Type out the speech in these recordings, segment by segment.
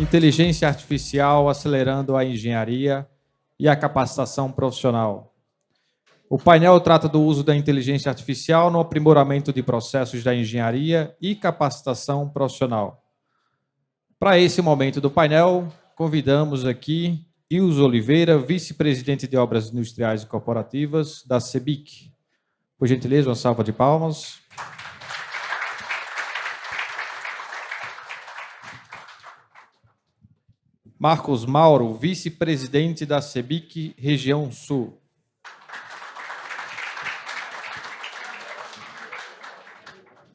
Inteligência Artificial acelerando a engenharia e a capacitação profissional. O painel trata do uso da inteligência artificial no aprimoramento de processos da engenharia e capacitação profissional. Para esse momento do painel, convidamos aqui Ilso Oliveira, vice-presidente de Obras Industriais e Corporativas da CEBIC. Por gentileza, uma salva de palmas. Marcos Mauro, vice-presidente da CEBIC Região Sul.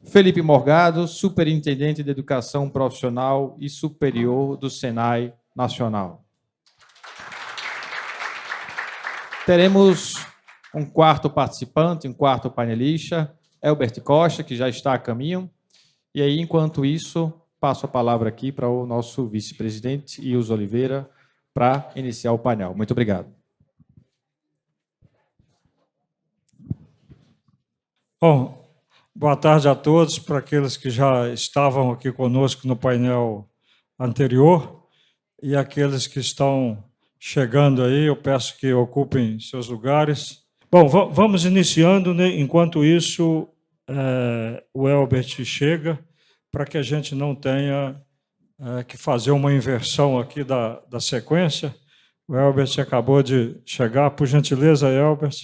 Felipe Morgado, superintendente de Educação Profissional e Superior do Senai Nacional. Teremos um quarto participante, um quarto painelista, Elbert Costa, que já está a caminho. E aí, enquanto isso, passo a palavra aqui para o nosso vice-presidente, Ilso Oliveira, para iniciar o painel. Muito obrigado. Bom, boa tarde a todos, para aqueles que já estavam aqui conosco no painel anterior e aqueles que estão chegando aí, eu peço que ocupem seus lugares. Bom, vamos iniciando, né? Enquanto isso, o Elbert chega, para que a gente não tenha que fazer uma inversão aqui da sequência. O Elbert acabou de chegar. Por gentileza, Elbert.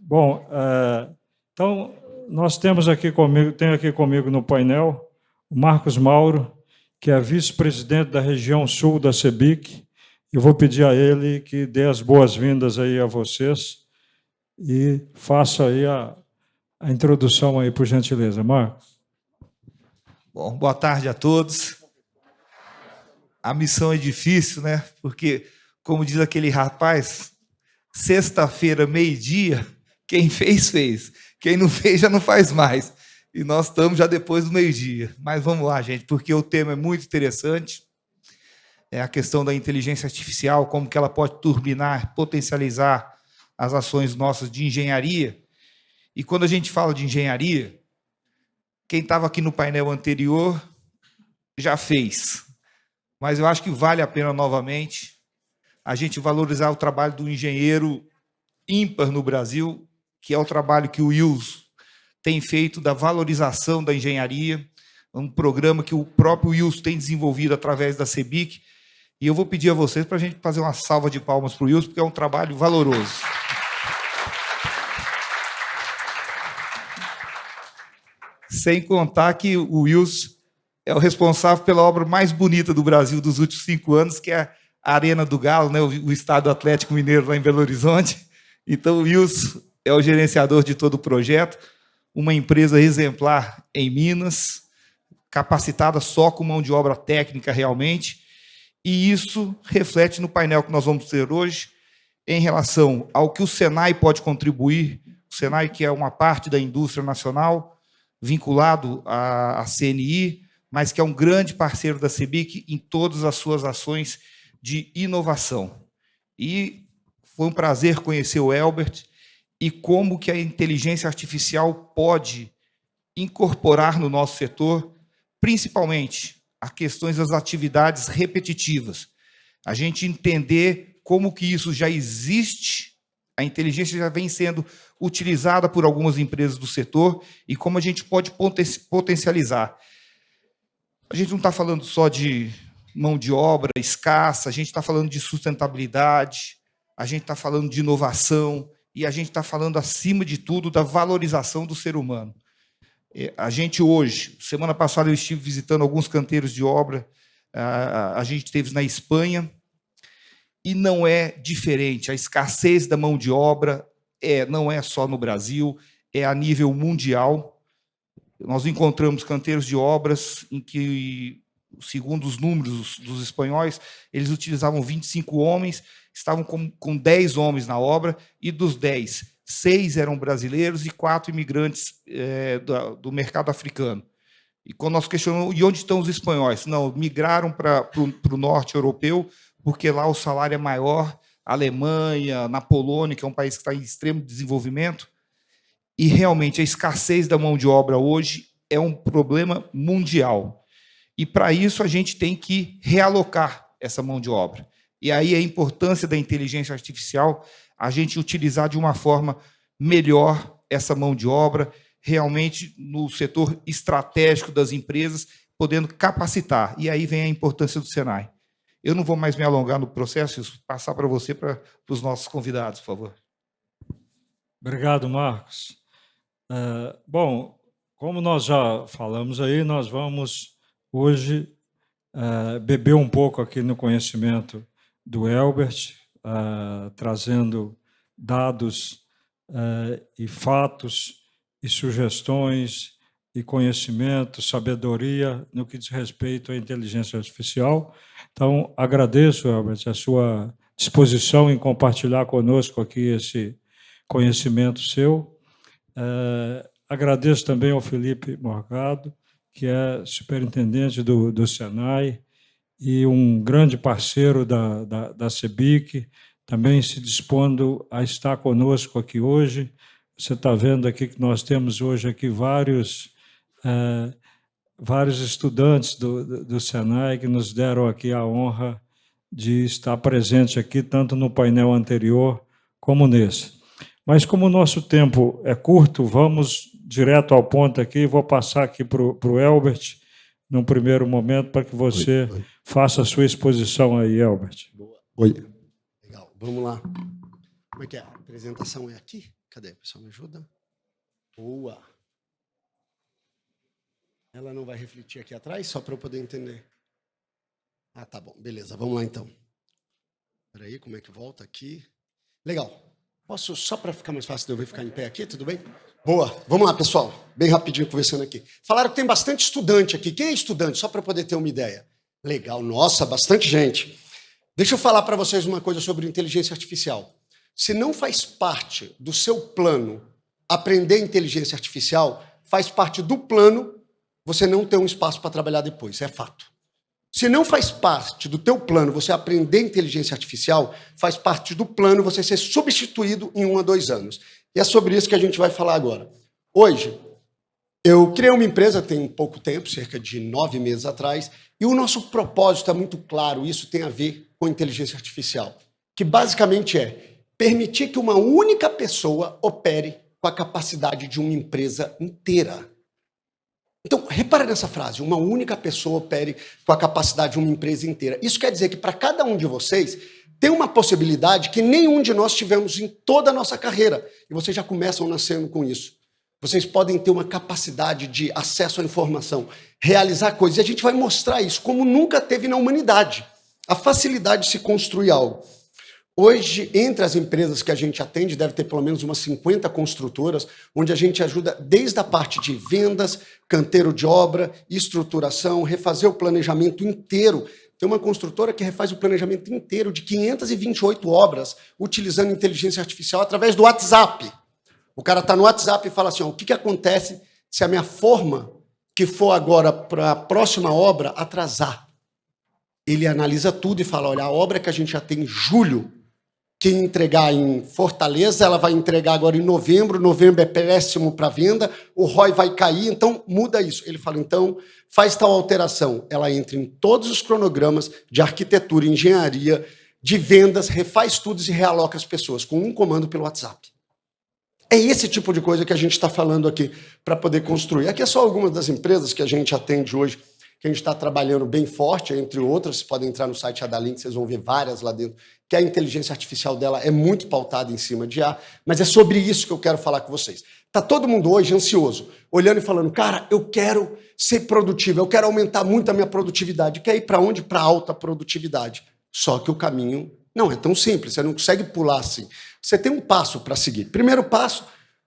Bom, então, nós temos aqui comigo no painel o Marcos Mauro, que é vice-presidente da região sul da CEBIC. Eu vou pedir a ele que dê as boas-vindas aí a vocês e faça aí a introdução aí, por gentileza. Marcos. Bom, boa tarde a todos. A missão é difícil, né? Porque, como diz aquele rapaz, sexta-feira, meio-dia, quem fez, fez. Quem não fez, já não faz mais. E nós estamos já depois do meio-dia. Mas vamos lá, gente, porque o tema é muito interessante. É a questão da inteligência artificial, como que ela pode turbinar, potencializar as ações nossas de engenharia. E quando a gente fala de engenharia, quem estava aqui no painel anterior já fez. Mas eu acho que vale a pena, novamente, a gente valorizar o trabalho do engenheiro ímpar no Brasil, que é o trabalho que o Ilso tem feito da valorização da engenharia, um programa que o próprio Ilso tem desenvolvido através da CEBIC. E eu vou pedir a vocês para a gente fazer uma salva de palmas para o Ilso, porque é um trabalho valoroso. Sem contar que o Ilso é o responsável pela obra mais bonita do Brasil dos últimos 5 anos, que é a Arena do Galo, né? O Estádio Atlético Mineiro lá em Belo Horizonte. Então, o Ilso é o gerenciador de todo o projeto, uma empresa exemplar em Minas, capacitada só com mão de obra técnica realmente, e isso reflete no painel que nós vamos ter hoje, em relação ao que o Senai pode contribuir, o Senai que é uma parte da indústria nacional, vinculado à CNI, mas que é um grande parceiro da CEBIC em todas as suas ações de inovação. E foi um prazer conhecer o Elbert e como que a inteligência artificial pode incorporar no nosso setor, principalmente a questões das atividades repetitivas. A gente entender como que isso já existe, a inteligência já vem sendo utilizada por algumas empresas do setor e como a gente pode potencializar. A gente não está falando só de mão de obra escassa, a gente está falando de sustentabilidade, a gente está falando de inovação e a gente está falando, acima de tudo, da valorização do ser humano. A gente hoje, semana passada eu estive visitando alguns canteiros de obra, a gente esteve na Espanha, e não é diferente. A escassez da mão de obra não é só no Brasil, é a nível mundial. Nós encontramos canteiros de obras em que, segundo os números dos espanhóis, eles utilizavam 25 homens, estavam com 10 homens na obra, e dos 10, 6 eram brasileiros e 4 imigrantes do mercado africano. E quando nós questionamos, e onde estão os espanhóis? Não, migraram para o norte europeu, porque lá o salário é maior, Alemanha, na Polônia, que é um país que está em extremo desenvolvimento. E realmente a escassez da mão de obra hoje é um problema mundial. E para isso a gente tem que realocar essa mão de obra. E aí a importância da inteligência artificial, a gente utilizar de uma forma melhor essa mão de obra, realmente no setor estratégico das empresas, podendo capacitar. E aí vem a importância do Senai. Eu não vou mais me alongar no processo, passar para você, para os nossos convidados, por favor. Obrigado, Marcos. Bom, como nós já falamos aí, nós vamos hoje beber um pouco aqui no conhecimento do Elbert, trazendo dados e fatos e sugestões e conhecimento, sabedoria no que diz respeito à inteligência artificial. Então, agradeço, Elbert, a sua disposição em compartilhar conosco aqui esse conhecimento seu. Agradeço também ao Felipe Morgado, que é superintendente do Senai e um grande parceiro da CEBIC, também se dispondo a estar conosco aqui hoje. Você está vendo aqui que nós temos hoje aqui vários estudantes do Senai que nos deram aqui a honra de estar presente aqui, tanto no painel anterior como nesse. Mas como o nosso tempo é curto, vamos direto ao ponto aqui. Vou passar aqui para o Elbert, num primeiro momento, para que você faça a sua exposição aí, Elbert. Boa. Oi. Legal. Vamos lá. Como é que é? A apresentação é aqui? Cadê? O pessoal me ajuda? Boa. Ela não vai refletir aqui atrás, só para eu poder entender. Ah, tá bom. Beleza, vamos lá então. Espera aí, como é que volta aqui? Legal. Posso, só para ficar mais fácil de eu ficar em pé aqui, tudo bem? Boa. Vamos lá, pessoal. Bem rapidinho conversando aqui. Falaram que tem bastante estudante aqui. Quem é estudante? Só para poder ter uma ideia. Legal. Nossa, bastante gente. Deixa eu falar para vocês uma coisa sobre inteligência artificial. Se não faz parte do seu plano aprender inteligência artificial, faz parte do plano você não ter um espaço para trabalhar depois. É fato. Se não faz parte do teu plano você aprender inteligência artificial, faz parte do plano você ser substituído em 1 a 2 anos. E é sobre isso que a gente vai falar agora. Hoje, eu criei uma empresa tem pouco tempo, cerca de 9 meses atrás, e o nosso propósito é muito claro, isso tem a ver com inteligência artificial, que basicamente é permitir que uma única pessoa opere com a capacidade de uma empresa inteira. Então, repara nessa frase, uma única pessoa opere com a capacidade de uma empresa inteira. Isso quer dizer que para cada um de vocês tem uma possibilidade que nenhum de nós tivemos em toda a nossa carreira. E vocês já começam nascendo com isso. Vocês podem ter uma capacidade de acesso à informação, realizar coisas. E a gente vai mostrar isso como nunca teve na humanidade. A facilidade de se construir algo. Hoje, entre as empresas que a gente atende, deve ter pelo menos umas 50 construtoras, onde a gente ajuda desde a parte de vendas, canteiro de obra, estruturação, refazer o planejamento inteiro. Tem uma construtora que refaz o planejamento inteiro de 528 obras, utilizando inteligência artificial através do WhatsApp. O cara está no WhatsApp e fala assim, ó, o que acontece se a minha forma que for agora para a próxima obra atrasar? Ele analisa tudo e fala, olha, a obra que a gente já tem em julho, que entregar em Fortaleza, ela vai entregar agora em novembro é péssimo para venda, o ROI vai cair, então muda isso. Ele fala, então, faz tal alteração. Ela entra em todos os cronogramas de arquitetura, engenharia, de vendas, refaz tudo e realoca as pessoas com um comando pelo WhatsApp. É esse tipo de coisa que a gente está falando aqui para poder construir. Aqui é só algumas das empresas que a gente atende hoje, que a gente está trabalhando bem forte, entre outras. Vocês podem entrar no site Adalink, vocês vão ver várias lá dentro, que a inteligência artificial dela é muito pautada em cima de IA, mas é sobre isso que eu quero falar com vocês. Está todo mundo hoje ansioso, olhando e falando, cara, eu quero ser produtivo, eu quero aumentar muito a minha produtividade. Quer ir para onde? Para alta produtividade. Só que o caminho não é tão simples, você não consegue pular assim. Você tem um passo para seguir. Primeiro passo,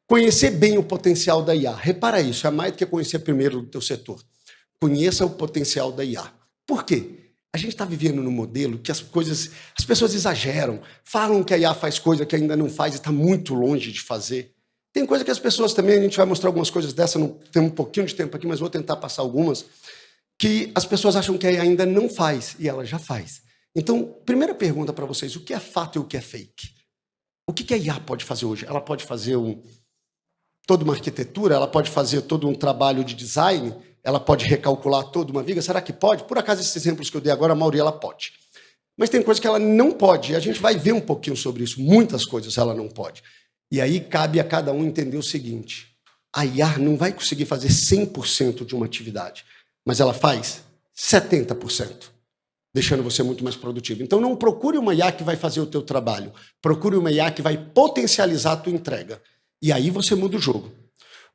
conhecer bem o potencial da IA. Repara isso, é mais do que conhecer primeiro do teu setor. Conheça o potencial da IA. Por quê? A gente está vivendo num modelo que as pessoas exageram, falam que a IA faz coisa que ainda não faz e está muito longe de fazer. Tem coisa que as pessoas também, a gente vai mostrar algumas coisas dessa, não tem um pouquinho de tempo aqui, mas vou tentar passar algumas, que as pessoas acham que a IA ainda não faz, e ela já faz. Então, primeira pergunta para vocês, o que é fato e o que é fake? O que a IA pode fazer hoje? Ela pode fazer toda uma arquitetura, ela pode fazer todo um trabalho de design, ela pode recalcular toda uma viga. Será que pode? Por acaso, esses exemplos que eu dei agora, a maioria ela pode. Mas tem coisas que ela não pode, e a gente vai ver um pouquinho sobre isso. Muitas coisas ela não pode. E aí cabe a cada um entender o seguinte: a IA não vai conseguir fazer 100% de uma atividade, mas ela faz 70%, deixando você muito mais produtivo. Então não procure uma IA que vai fazer o teu trabalho, procure uma IA que vai potencializar a tua entrega. E aí você muda o jogo.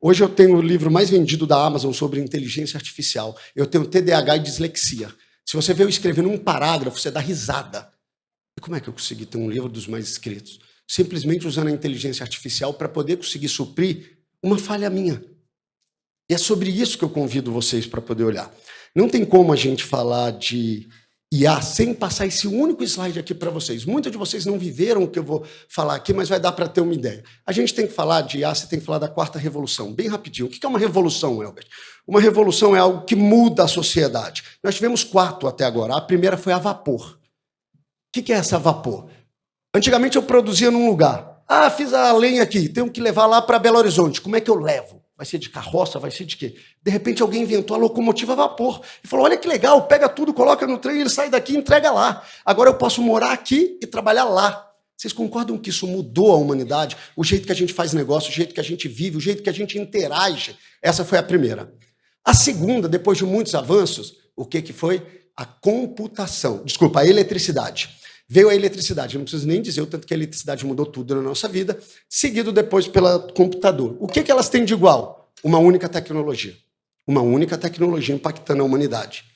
Hoje eu tenho o livro mais vendido da Amazon sobre inteligência artificial. Eu tenho TDAH e dislexia. Se você vê eu escrevendo um parágrafo, você dá risada. E como é que eu consegui ter um livro dos mais escritos? Simplesmente usando a inteligência artificial para poder conseguir suprir uma falha minha. E é sobre isso que eu convido vocês para poder olhar. Não tem como a gente falar de IA sem passar esse único slide aqui para vocês. Muitos de vocês não viveram o que eu vou falar aqui, mas vai dar para ter uma ideia. A gente tem que falar de IA, você tem que falar da quarta revolução. Bem rapidinho. O que é uma revolução, Elbert? Uma revolução é algo que muda a sociedade. Nós tivemos 4 até agora. A primeira foi a vapor. O que é essa vapor? Antigamente eu produzia num lugar. Ah, fiz a lenha aqui, tenho que levar lá para Belo Horizonte. Como é que eu levo? Vai ser de carroça? Vai ser de quê? De repente alguém inventou a locomotiva a vapor. E falou, olha que legal, pega tudo, coloca no trem, ele sai daqui e entrega lá. Agora eu posso morar aqui e trabalhar lá. Vocês concordam que isso mudou a humanidade? O jeito que a gente faz negócio, o jeito que a gente vive, o jeito que a gente interage. Essa foi a primeira. A segunda, depois de muitos avanços, o que foi? A computação. Desculpa, a eletricidade. Veio a eletricidade, eu não preciso nem dizer o tanto que a eletricidade mudou tudo na nossa vida, seguido depois pelo computador. O que elas têm de igual? Uma única tecnologia. Uma única tecnologia impactando a humanidade.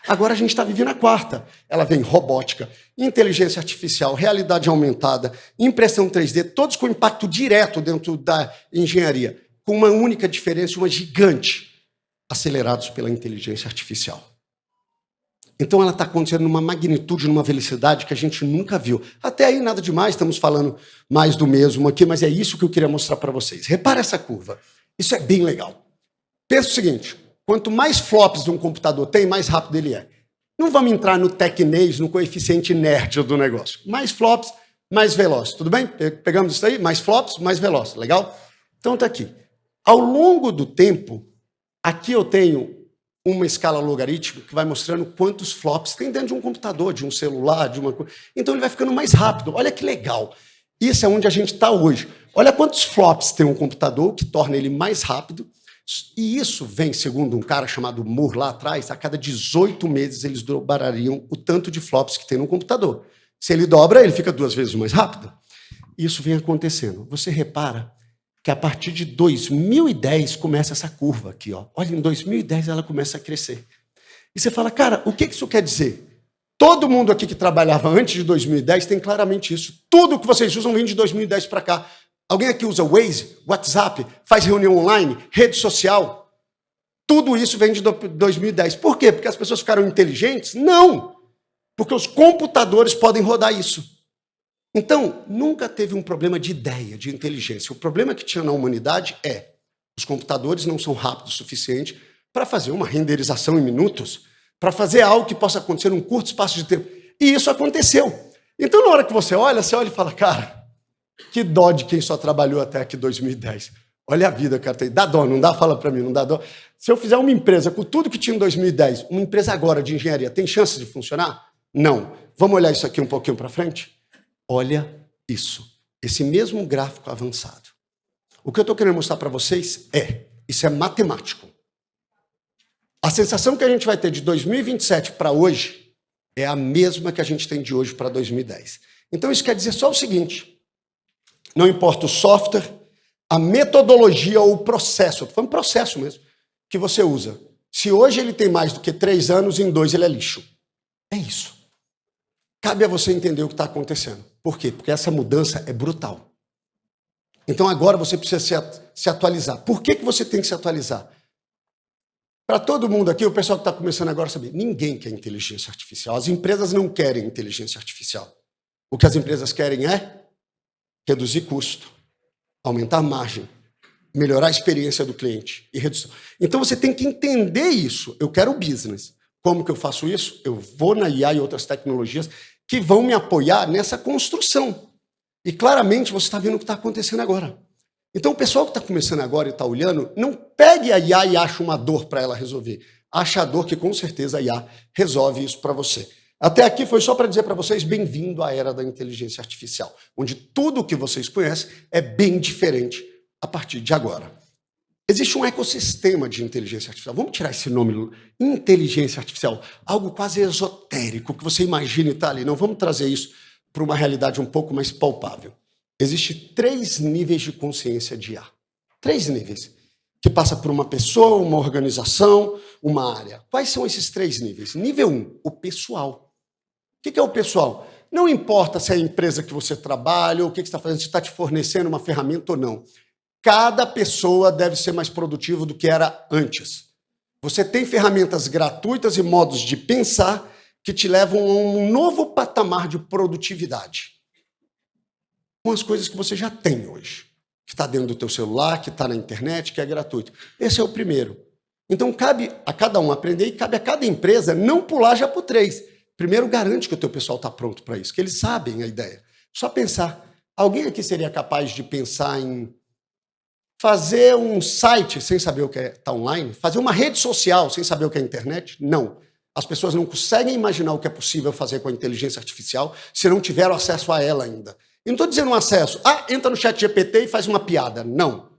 Agora a gente está vivendo a quarta. Ela vem robótica, inteligência artificial, realidade aumentada, impressão 3D, todos com impacto direto dentro da engenharia, com uma única diferença, uma gigante, acelerados pela inteligência artificial. Então ela está acontecendo numa magnitude, numa velocidade que a gente nunca viu. Até aí nada demais, estamos falando mais do mesmo aqui, mas é isso que eu queria mostrar para vocês. Repara essa curva. Isso é bem legal. Pensa o seguinte, quanto mais flops um computador tem, mais rápido ele é. Não vamos entrar no tecnês, no coeficiente inerte do negócio. Mais flops, mais veloz. Tudo bem? Pegamos isso aí? Mais flops, mais veloz. Legal? Então está aqui. Ao longo do tempo, aqui eu tenho uma escala logarítmica que vai mostrando quantos flops tem dentro de um computador, de um celular, de uma coisa. Então ele vai ficando mais rápido. Olha que legal. Isso é onde a gente está hoje. Olha quantos flops tem um computador, que torna ele mais rápido. E isso vem, segundo um cara chamado Moore lá atrás, a cada 18 meses eles dobrariam o tanto de flops que tem no computador. Se ele dobra, ele fica 2 vezes mais rápido. Isso vem acontecendo. Você repara que a partir de 2010 começa essa curva aqui. Ó. Olha, em 2010 ela começa a crescer. E você fala, cara, o que isso quer dizer? Todo mundo aqui que trabalhava antes de 2010 tem claramente isso. Tudo que vocês usam vem de 2010 para cá. Alguém aqui usa Waze, WhatsApp, faz reunião online, rede social? Tudo isso vem de 2010. Por quê? Porque as pessoas ficaram inteligentes? Não! Porque os computadores podem rodar isso. Então, nunca teve um problema de ideia, de inteligência. O problema que tinha na humanidade é os computadores não são rápidos o suficiente para fazer uma renderização em minutos, para fazer algo que possa acontecer num curto espaço de tempo. E isso aconteceu. Então, na hora que você olha e fala, cara, que dó de quem só trabalhou até aqui 2010. Olha a vida, cara. Dá dó, não dá? Fala para mim, não dá dó? Se eu fizer uma empresa com tudo que tinha em 2010, uma empresa agora de engenharia, tem chance de funcionar? Não. Vamos olhar isso aqui um pouquinho para frente? Olha isso, esse mesmo gráfico avançado. O que eu estou querendo mostrar para vocês isso é matemático. A sensação que a gente vai ter de 2027 para hoje é a mesma que a gente tem de hoje para 2010. Então isso quer dizer só o seguinte, não importa o software, a metodologia ou o processo, eu estou falando processo mesmo, que você usa. Se hoje ele tem mais do que 3 anos, em 2 ele é lixo. É isso. Cabe a você entender o que está acontecendo. Por quê? Porque essa mudança é brutal. Então agora você precisa se atualizar. Por que você tem que se atualizar? Para todo mundo aqui, o pessoal que está começando agora a saber, ninguém quer inteligência artificial. As empresas não querem inteligência artificial. O que as empresas querem é reduzir custo, aumentar a margem, melhorar a experiência do cliente e redução. Então você tem que entender isso. Eu quero business. Como que eu faço isso? Eu vou na IA e outras tecnologias que vão me apoiar nessa construção. E claramente você está vendo o que está acontecendo agora. Então, o pessoal que está começando agora e está olhando, não pegue a IA e ache uma dor para ela resolver. Ache a dor que, com certeza, a IA resolve isso para você. Até aqui foi só para dizer para vocês, bem-vindo à era da inteligência artificial, onde tudo o que vocês conhecem é bem diferente a partir de agora. Existe um ecossistema de inteligência artificial. Vamos tirar esse nome, inteligência artificial, algo quase esotérico, que você imagine estar ali. Não, vamos trazer isso para uma realidade um pouco mais palpável. Existem 3 níveis de consciência de IA. 3 níveis. Que passa por uma pessoa, uma organização, uma área. Quais são esses 3 níveis? Nível 1, o pessoal. O que é o pessoal? Não importa se é a empresa que você trabalha, ou o que você está fazendo, se está te fornecendo uma ferramenta ou não. Cada pessoa deve ser mais produtiva do que era antes. Você tem ferramentas gratuitas e modos de pensar que te levam a um novo patamar de produtividade. Com as coisas que você já tem hoje. Que está dentro do teu celular, que está na internet, que é gratuito. Esse é o primeiro. Então, cabe a cada um aprender e cabe a cada empresa não pular já para o 3. Primeiro, garante que o teu pessoal está pronto para isso, que eles sabem a ideia. Só pensar. Alguém aqui seria capaz de pensar em fazer um site sem saber o que é estar online? Fazer uma rede social sem saber o que é internet? Não. As pessoas não conseguem imaginar o que é possível fazer com a inteligência artificial se não tiveram acesso a ela ainda. E não estou dizendo um acesso. Entra no chat GPT e faz uma piada. Não.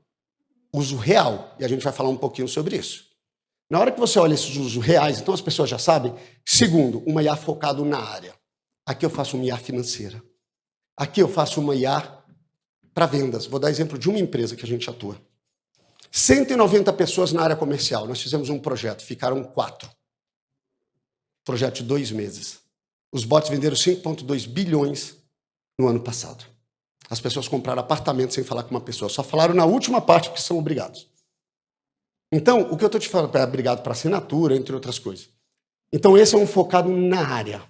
Uso real. E a gente vai falar um pouquinho sobre isso. Na hora que você olha esses usos reais, então as pessoas já sabem. Segundo, uma IA focado na área. Aqui eu faço uma IA financeira. Aqui eu faço uma IA para vendas. Vou dar exemplo de uma empresa que a gente atua. 190 pessoas na área comercial. Nós fizemos um projeto, ficaram 4. Projeto de 2 meses. Os bots venderam 5,2 bilhões no ano passado. As pessoas compraram apartamento sem falar com uma pessoa. Só falaram na última parte porque são obrigados. Então, o que eu estou te falando é obrigado para assinatura, entre outras coisas. Então, esse é um focado na área.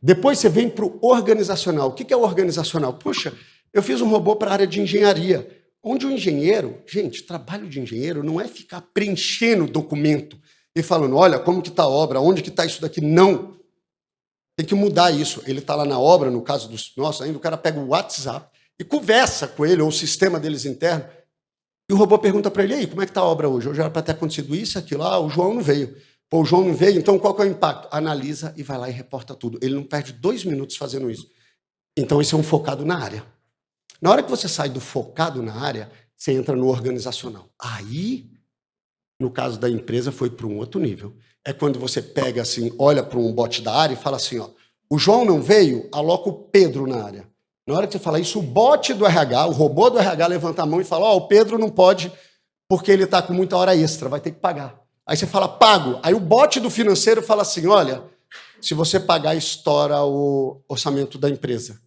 Depois você vem para o organizacional. O que é o organizacional? Puxa, eu fiz um robô para a área de engenharia. Onde o engenheiro, gente, trabalho de engenheiro não é ficar preenchendo documento e falando, olha, como que está a obra, onde que está isso daqui? Não. Tem que mudar isso. Ele está lá na obra, no caso dos nossos ainda, o cara pega o WhatsApp e conversa com ele, ou o sistema deles interno, e o robô pergunta para ele, aí, como é que está a obra hoje? Hoje era para ter acontecido isso, aquilo. O João não veio. Pô, o João não veio, então qual que é o impacto? Analisa e vai lá e reporta tudo. Ele não perde 2 minutos fazendo isso. Então, esse é um focado na área. Na hora que você sai do focado na área, você entra no organizacional. Aí, no caso da empresa, foi para um outro nível. É quando você pega assim, olha para um bot da área e fala assim, ó, o João não veio, aloca o Pedro na área. Na hora que você fala isso, o bot do RH, o robô do RH levanta a mão e fala, ó, o Pedro não pode porque ele está com muita hora extra, vai ter que pagar. Aí você fala, pago. Aí o bot do financeiro fala assim, olha, se você pagar, estoura o orçamento da empresa.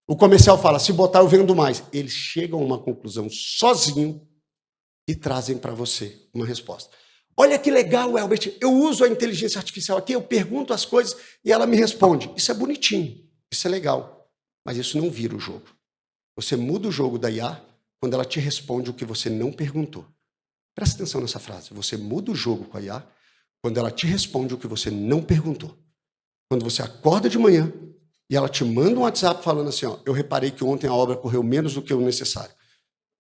O comercial fala, se botar, eu vendo mais. Eles chegam a uma conclusão sozinho e trazem para você uma resposta. Olha que legal, Elbert, eu uso a inteligência artificial aqui, eu pergunto as coisas e ela me responde. Isso é bonitinho, isso é legal, mas isso não vira o jogo. Você muda o jogo da IA quando ela te responde o que você não perguntou. Presta atenção nessa frase. Você muda o jogo com a IA quando ela te responde o que você não perguntou. Quando você acorda de manhã e ela te manda um WhatsApp falando assim, ó, eu reparei que ontem a obra correu menos do que o necessário.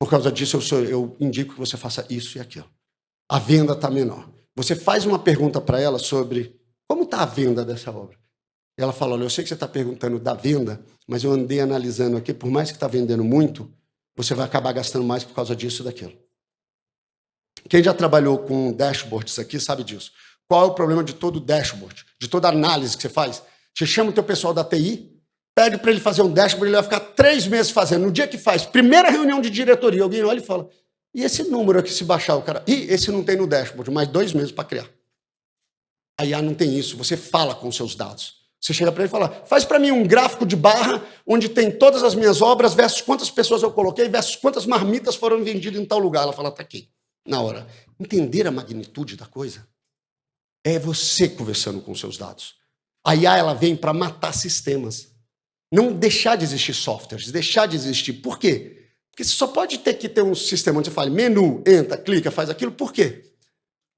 Por causa disso, eu indico que você faça isso e aquilo. A venda está menor. Você faz uma pergunta para ela sobre como está a venda dessa obra. E ela fala, olha, eu sei que você está perguntando da venda, mas eu andei analisando aqui, por mais que está vendendo muito, você vai acabar gastando mais por causa disso e daquilo. Quem já trabalhou com dashboards aqui sabe disso. Qual é o problema de todo dashboard, de toda análise que você faz? Você chama o teu pessoal da TI, pede para ele fazer um dashboard, ele vai ficar 3 meses fazendo. No dia que faz, primeira reunião de diretoria, alguém olha e fala, e esse número aqui, se baixar, o cara... esse não tem no dashboard, mais 2 meses para criar. A IA não tem isso, você fala com os seus dados. Você chega para ele e fala, faz para mim um gráfico de barra onde tem todas as minhas obras versus quantas pessoas eu coloquei versus quantas marmitas foram vendidas em tal lugar. Ela fala, tá aqui, na hora. Entender a magnitude da coisa é você conversando com os seus dados. A IA ela vem para matar sistemas. Não deixar de existir softwares, deixar de existir. Por quê? Porque você só pode ter que ter um sistema onde você fala menu, entra, clica, faz aquilo. Por quê?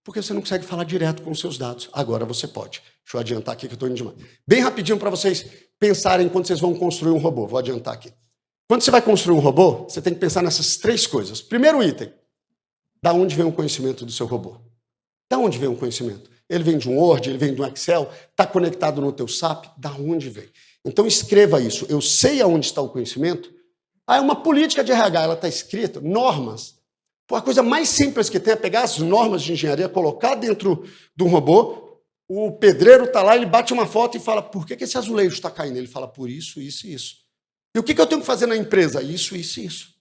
Porque você não consegue falar direto com os seus dados. Agora você pode. Deixa eu adiantar aqui que eu estou indo demais. Bem rapidinho para vocês pensarem quando vocês vão construir um robô. Vou adiantar aqui. Quando você vai construir um robô, você tem que pensar nessas 3 coisas. Primeiro item, da onde vem o conhecimento do seu robô? Da onde vem o conhecimento? Ele vem de um Word, ele vem de um Excel, está conectado no teu SAP? Da onde vem? Então escreva isso. Eu sei aonde está o conhecimento. É uma política de RH, ela está escrita, normas. Pô, a coisa mais simples que tem é pegar as normas de engenharia, colocar dentro de um robô, o pedreiro está lá, ele bate uma foto e fala, por que esse azulejo está caindo? Ele fala, por isso, isso e isso. E o que eu tenho que fazer na empresa? Isso, isso e isso.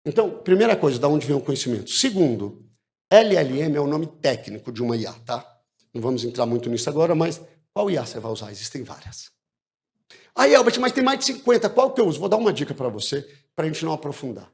Então, primeira coisa, da onde vem o conhecimento. Segundo, LLM é o nome técnico de uma IA, tá? Não vamos entrar muito nisso agora, mas qual IA você vai usar? Existem várias. Aí, Albert, mas tem mais de 50, qual que eu uso? Vou dar uma dica para você, para a gente não aprofundar.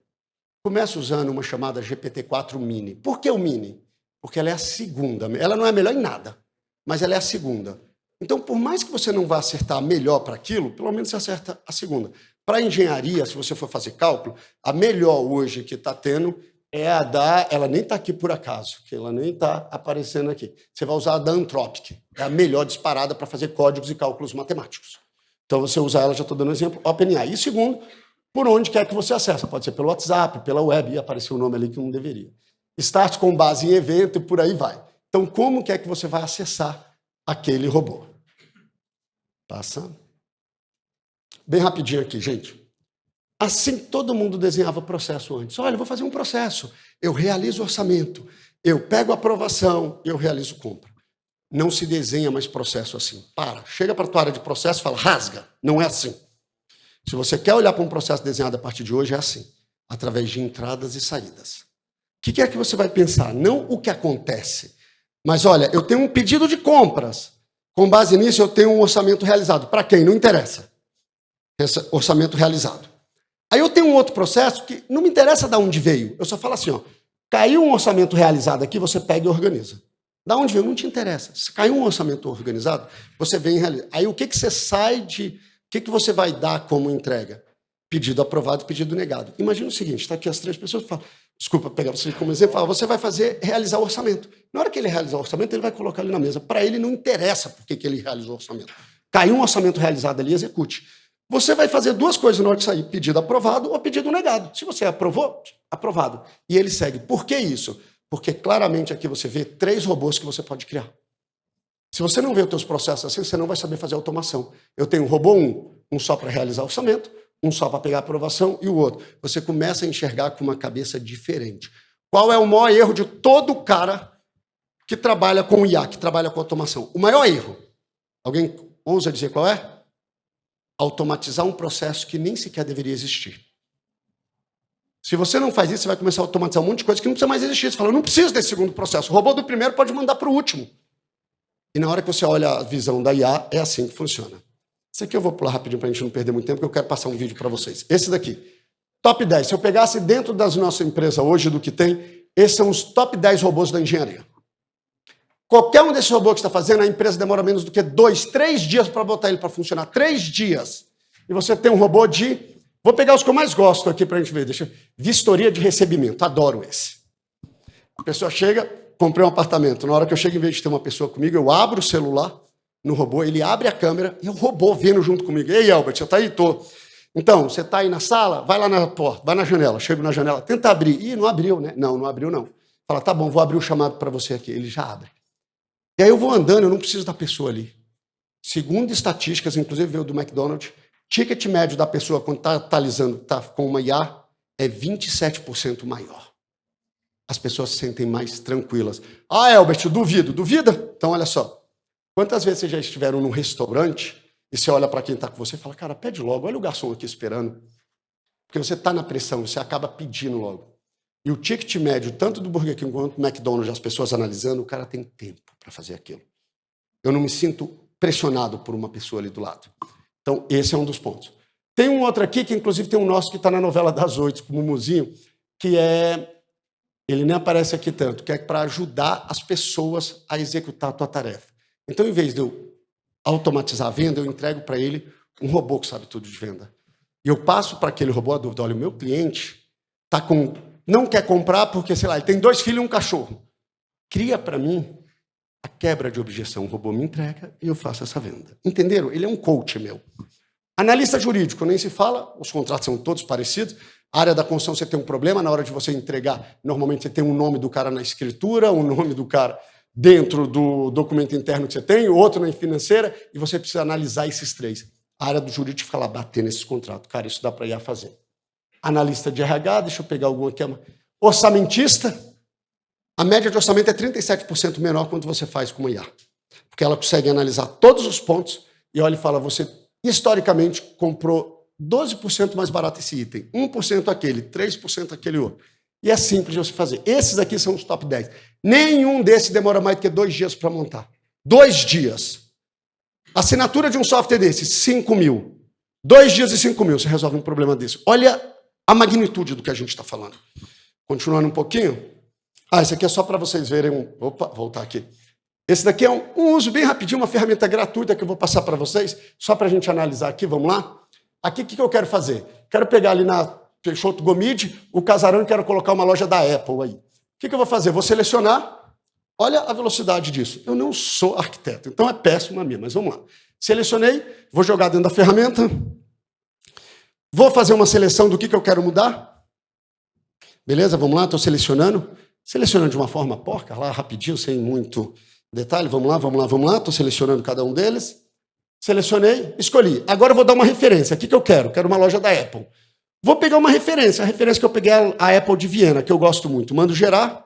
Começa usando uma chamada GPT-4 Mini. Por que o Mini? Porque ela é a segunda. Ela não é a melhor em nada, mas ela é a segunda. Então, por mais que você não vá acertar melhor para aquilo, pelo menos você acerta a segunda. Para engenharia, se você for fazer cálculo, a melhor hoje que está tendo é a da... Ela nem está aqui por acaso, que ela nem está aparecendo aqui. Você vai usar a da Anthropic. É a melhor disparada para fazer códigos e cálculos matemáticos. Então, você usa ela, já estou dando um exemplo, OpenAI. E segundo, por onde quer que você acesse. Pode ser pelo WhatsApp, pela web, e apareceu o nome ali que não deveria. Start com base em evento e por aí vai. Então, como que é que você vai acessar aquele robô? Passa. Bem rapidinho aqui, gente. Assim todo mundo desenhava processo antes. Olha, eu vou fazer um processo. Eu realizo orçamento. Eu pego a aprovação. Eu realizo compra. Não se desenha mais processo assim. Para. Chega para a tua área de processo e fala, rasga. Não é assim. Se você quer olhar para um processo desenhado a partir de hoje, é assim. Através de entradas e saídas. O que é que você vai pensar? Não o que acontece. Mas, olha, eu tenho um pedido de compras. Com base nisso, eu tenho um orçamento realizado. Para quem? Não interessa. Esse orçamento realizado. Aí eu tenho um outro processo que não me interessa de onde veio. Eu só falo assim, ó, caiu um orçamento realizado aqui, você pega e organiza. Da onde veio? Não te interessa. Se caiu um orçamento organizado, você vem e realiza. Aí o que você sai de... O que você vai dar como entrega? Pedido aprovado, pedido negado. Imagina o seguinte, está aqui as 3 pessoas que falam, desculpa pegar você como exemplo, fala, você vai realizar o orçamento. Na hora que ele realizar o orçamento, ele vai colocar ali na mesa. Para ele não interessa por que ele realizou o orçamento. Caiu um orçamento realizado ali, execute. Você vai fazer 2 coisas na hora de sair, pedido aprovado ou pedido negado. Se você aprovou, aprovado. E ele segue. Por que isso? Porque claramente aqui você vê 3 robôs que você pode criar. Se você não vê os teus processos assim, você não vai saber fazer automação. Eu tenho um robô 1 só para realizar orçamento, um só para pegar aprovação e o outro. Você começa a enxergar com uma cabeça diferente. Qual é o maior erro de todo cara que trabalha com IA, que trabalha com automação? O maior erro. Alguém ousa dizer qual é? Automatizar um processo que nem sequer deveria existir. Se você não faz isso, você vai começar a automatizar um monte de coisa que não precisa mais existir. Você fala, eu não preciso desse segundo processo. O robô do primeiro pode mandar para o último. E na hora que você olha a visão da IA, é assim que funciona. Esse aqui eu vou pular rapidinho para a gente não perder muito tempo, porque eu quero passar um vídeo para vocês. Esse daqui, top 10. Se eu pegasse dentro das nossas empresas hoje do que tem, esses são os top 10 robôs da engenharia. Qualquer um desses robôs que está fazendo, a empresa demora menos do que 2, 3 dias para botar ele para funcionar. 3 dias. E você tem um robô de... Vou pegar os que eu mais gosto aqui para a gente ver. Vistoria de recebimento. Adoro esse. A pessoa chega, comprei um apartamento. Na hora que eu chego, em vez de ter uma pessoa comigo, eu abro o celular no robô, ele abre a câmera e é o robô vendo junto comigo. Ei, Albert, você está aí? Tô. Então, você está aí na sala? Vai lá na porta, vai na janela. Chego na janela, tenta abrir. Ih, não abriu, né? Não, não abriu, não. Fala, tá bom, vou abrir o chamado para você aqui. Ele já abre. E aí eu vou andando, eu não preciso da pessoa ali. Segundo estatísticas, inclusive veio do McDonald's, ticket médio da pessoa quando está atualizando, está com uma IA, é 27% maior. As pessoas se sentem mais tranquilas. Ah, Albert, duvido. Duvida? Então, olha só. Quantas vezes vocês já estiveram num restaurante e você olha para quem está com você e fala, cara, pede logo, olha o garçom aqui esperando. Porque você está na pressão, você acaba pedindo logo. E o ticket médio, tanto do Burger King quanto do McDonald's, as pessoas analisando, o cara tem tempo para fazer aquilo. Eu não me sinto pressionado por uma pessoa ali do lado. Então, esse é um dos pontos. Tem um outro aqui, que inclusive tem um nosso que está na novela das 8, como Muzinho, que é... Ele nem aparece aqui tanto, que é para ajudar as pessoas a executar a tua tarefa. Então, em vez de eu automatizar a venda, eu entrego para ele um robô que sabe tudo de venda. E eu passo para aquele robô a dúvida, olha, o meu cliente não quer comprar porque, sei lá, ele tem 2 filhos e um cachorro. Cria para mim a quebra de objeção. O robô me entrega e eu faço essa venda. Entenderam? Ele é um coach meu. Analista jurídico, nem se fala, os contratos são todos parecidos. A área da construção, você tem um problema, na hora de você entregar, normalmente você tem um nome do cara na escritura, um nome do cara dentro do documento interno que você tem, outro na financeira, e você precisa analisar esses três. A área do jurídico fica lá batendo nesses contratos. Cara, isso dá para IA fazer. Analista de RH, deixa eu pegar algum aqui. Orçamentista, a média de orçamento é 37% menor quando você faz com uma IA. Porque ela consegue analisar todos os pontos e olha e fala, você historicamente comprou 12% mais barato esse item, 1% aquele, 3% aquele outro. E é simples de você fazer. Esses aqui são os top 10. Nenhum desses demora mais do que 2 dias para montar. 2 dias. Assinatura de um software desse, 5 mil. 2 dias e 5 mil, você resolve um problema desse. Olha a magnitude do que a gente está falando. Continuando um pouquinho. Esse aqui é só para vocês verem. Opa, voltar aqui. Esse daqui é um uso bem rapidinho, uma ferramenta gratuita que eu vou passar para vocês, só para a gente analisar aqui, vamos lá? Aqui, o que eu quero fazer? Quero pegar ali na Peixoto Gomide, o casarão, e quero colocar uma loja da Apple aí. O que eu vou fazer? Vou selecionar, olha a velocidade disso. Eu não sou arquiteto, então é péssimo a minha, mas vamos lá. Selecionei, vou jogar dentro da ferramenta, vou fazer uma seleção do que eu quero mudar. Beleza, vamos lá, estou selecionando. Selecionando de uma forma porca, lá rapidinho, sem muito detalhe. Vamos lá. Estou selecionando cada um deles. Selecionei, escolhi. Agora eu vou dar uma referência. O que eu quero? Quero uma loja da Apple. Vou pegar uma referência. A referência que eu peguei é a Apple de Viena, que eu gosto muito. Mando gerar.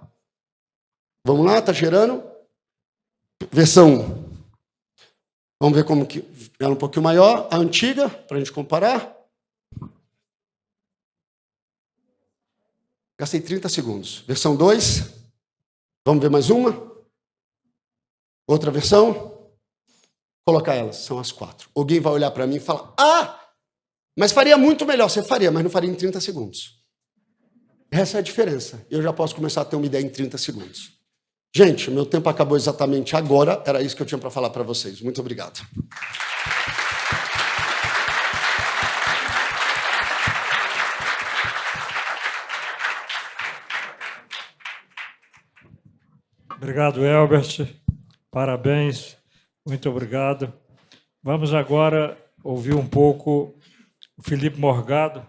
Vamos lá, está gerando. Versão. Vamos ver como que ela é um pouquinho maior. A antiga, para a gente comparar. Gastei 30 segundos. Versão 2. Vamos ver mais uma. Outra versão. Colocar elas. São as 4. Alguém vai olhar para mim e falar, mas faria muito melhor. Você faria, mas não faria em 30 segundos. Essa é a diferença. Eu já posso começar a ter uma ideia em 30 segundos. Gente, meu tempo acabou exatamente agora. Era isso que eu tinha para falar para vocês. Muito obrigado. Obrigado, Elbert. Parabéns. Muito obrigado. Vamos agora ouvir um pouco o Felipe Morgado,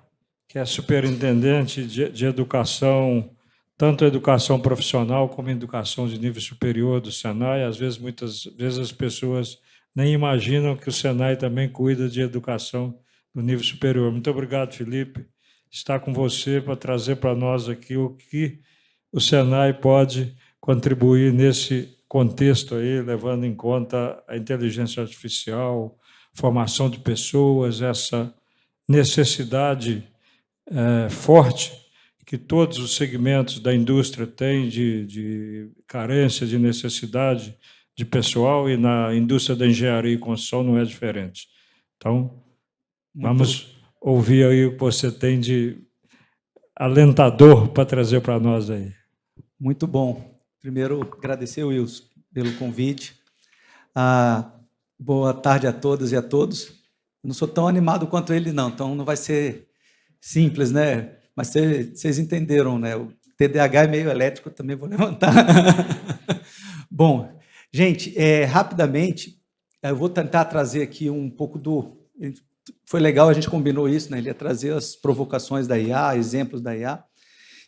que é superintendente de educação, tanto educação profissional como educação de nível superior do Senai. Muitas vezes as pessoas nem imaginam que o Senai também cuida de educação do nível superior. Muito obrigado, Felipe. Está com você para trazer para nós aqui o que o Senai pode contribuir nesse contexto aí, levando em conta a inteligência artificial, formação de pessoas, essa necessidade forte que todos os segmentos da indústria têm de carência, de necessidade de pessoal, e na indústria da engenharia e construção não é diferente. Então, vamos ouvir aí o que você tem de alentador para trazer para nós aí. Muito bom. Primeiro, agradecer, Wilson, pelo convite. Boa tarde a todas e a todos. Eu não sou tão animado quanto ele, não, então não vai ser simples, né? Mas vocês entenderam, né? O TDAH é meio elétrico, também vou levantar. Bom, gente, rapidamente, eu vou tentar trazer aqui um pouco do... Foi legal, a gente combinou isso, né? Ele ia trazer as provocações da IA, exemplos da IA.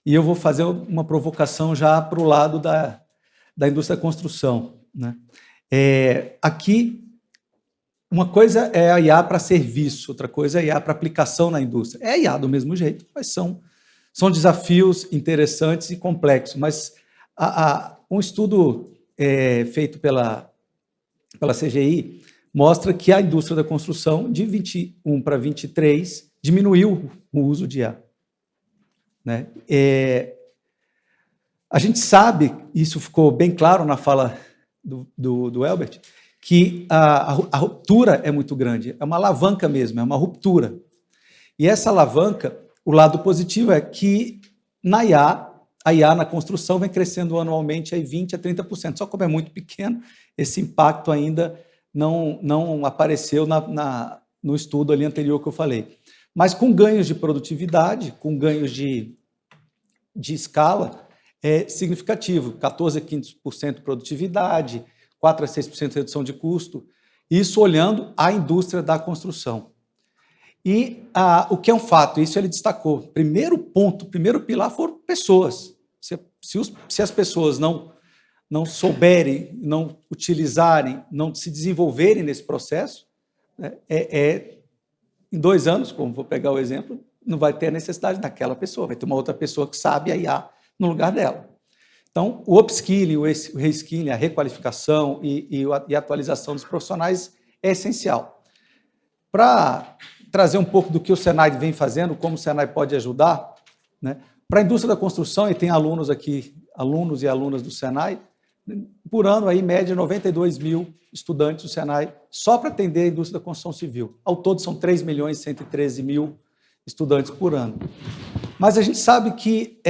E eu vou fazer uma provocação já para o lado da indústria da construção, né? Aqui, uma coisa é a IA para serviço, outra coisa é a IA para aplicação na indústria. É a IA do mesmo jeito, mas são desafios interessantes e complexos. Mas um estudo feito pela CGI mostra que a indústria da construção, de 21 para 23, diminuiu o uso de IA. Né? A gente sabe, isso ficou bem claro na fala do Elbert, que a ruptura é muito grande, é uma alavanca mesmo, é uma ruptura. E essa alavanca, o lado positivo é que a IA na construção vem crescendo anualmente aí 20% a 30%, só como é muito pequeno, esse impacto ainda não apareceu no estudo ali anterior que eu falei. Mas com ganhos de produtividade, com ganhos de escala, é significativo, 14% a 15% de produtividade, 4% a 6% de redução de custo, isso olhando a indústria da construção. E o que é um fato, isso ele destacou. Primeiro ponto, primeiro pilar foram pessoas. Se as pessoas não souberem, não utilizarem, não se desenvolverem nesse processo, né, em 2 anos, como vou pegar o exemplo, não vai ter a necessidade daquela pessoa, vai ter uma outra pessoa que sabe a IA no lugar dela. Então, o upskilling, o reskilling, a requalificação e a atualização dos profissionais é essencial. Para trazer um pouco do que o Senai vem fazendo, como o Senai pode ajudar, né? Para a indústria da construção, e tem alunos aqui, alunos e alunas do Senai, por ano, aí, em média, 92 mil estudantes do Senai, só para atender a indústria da construção civil. Ao todo, são 3.113.000 estudantes por ano. Mas a gente sabe que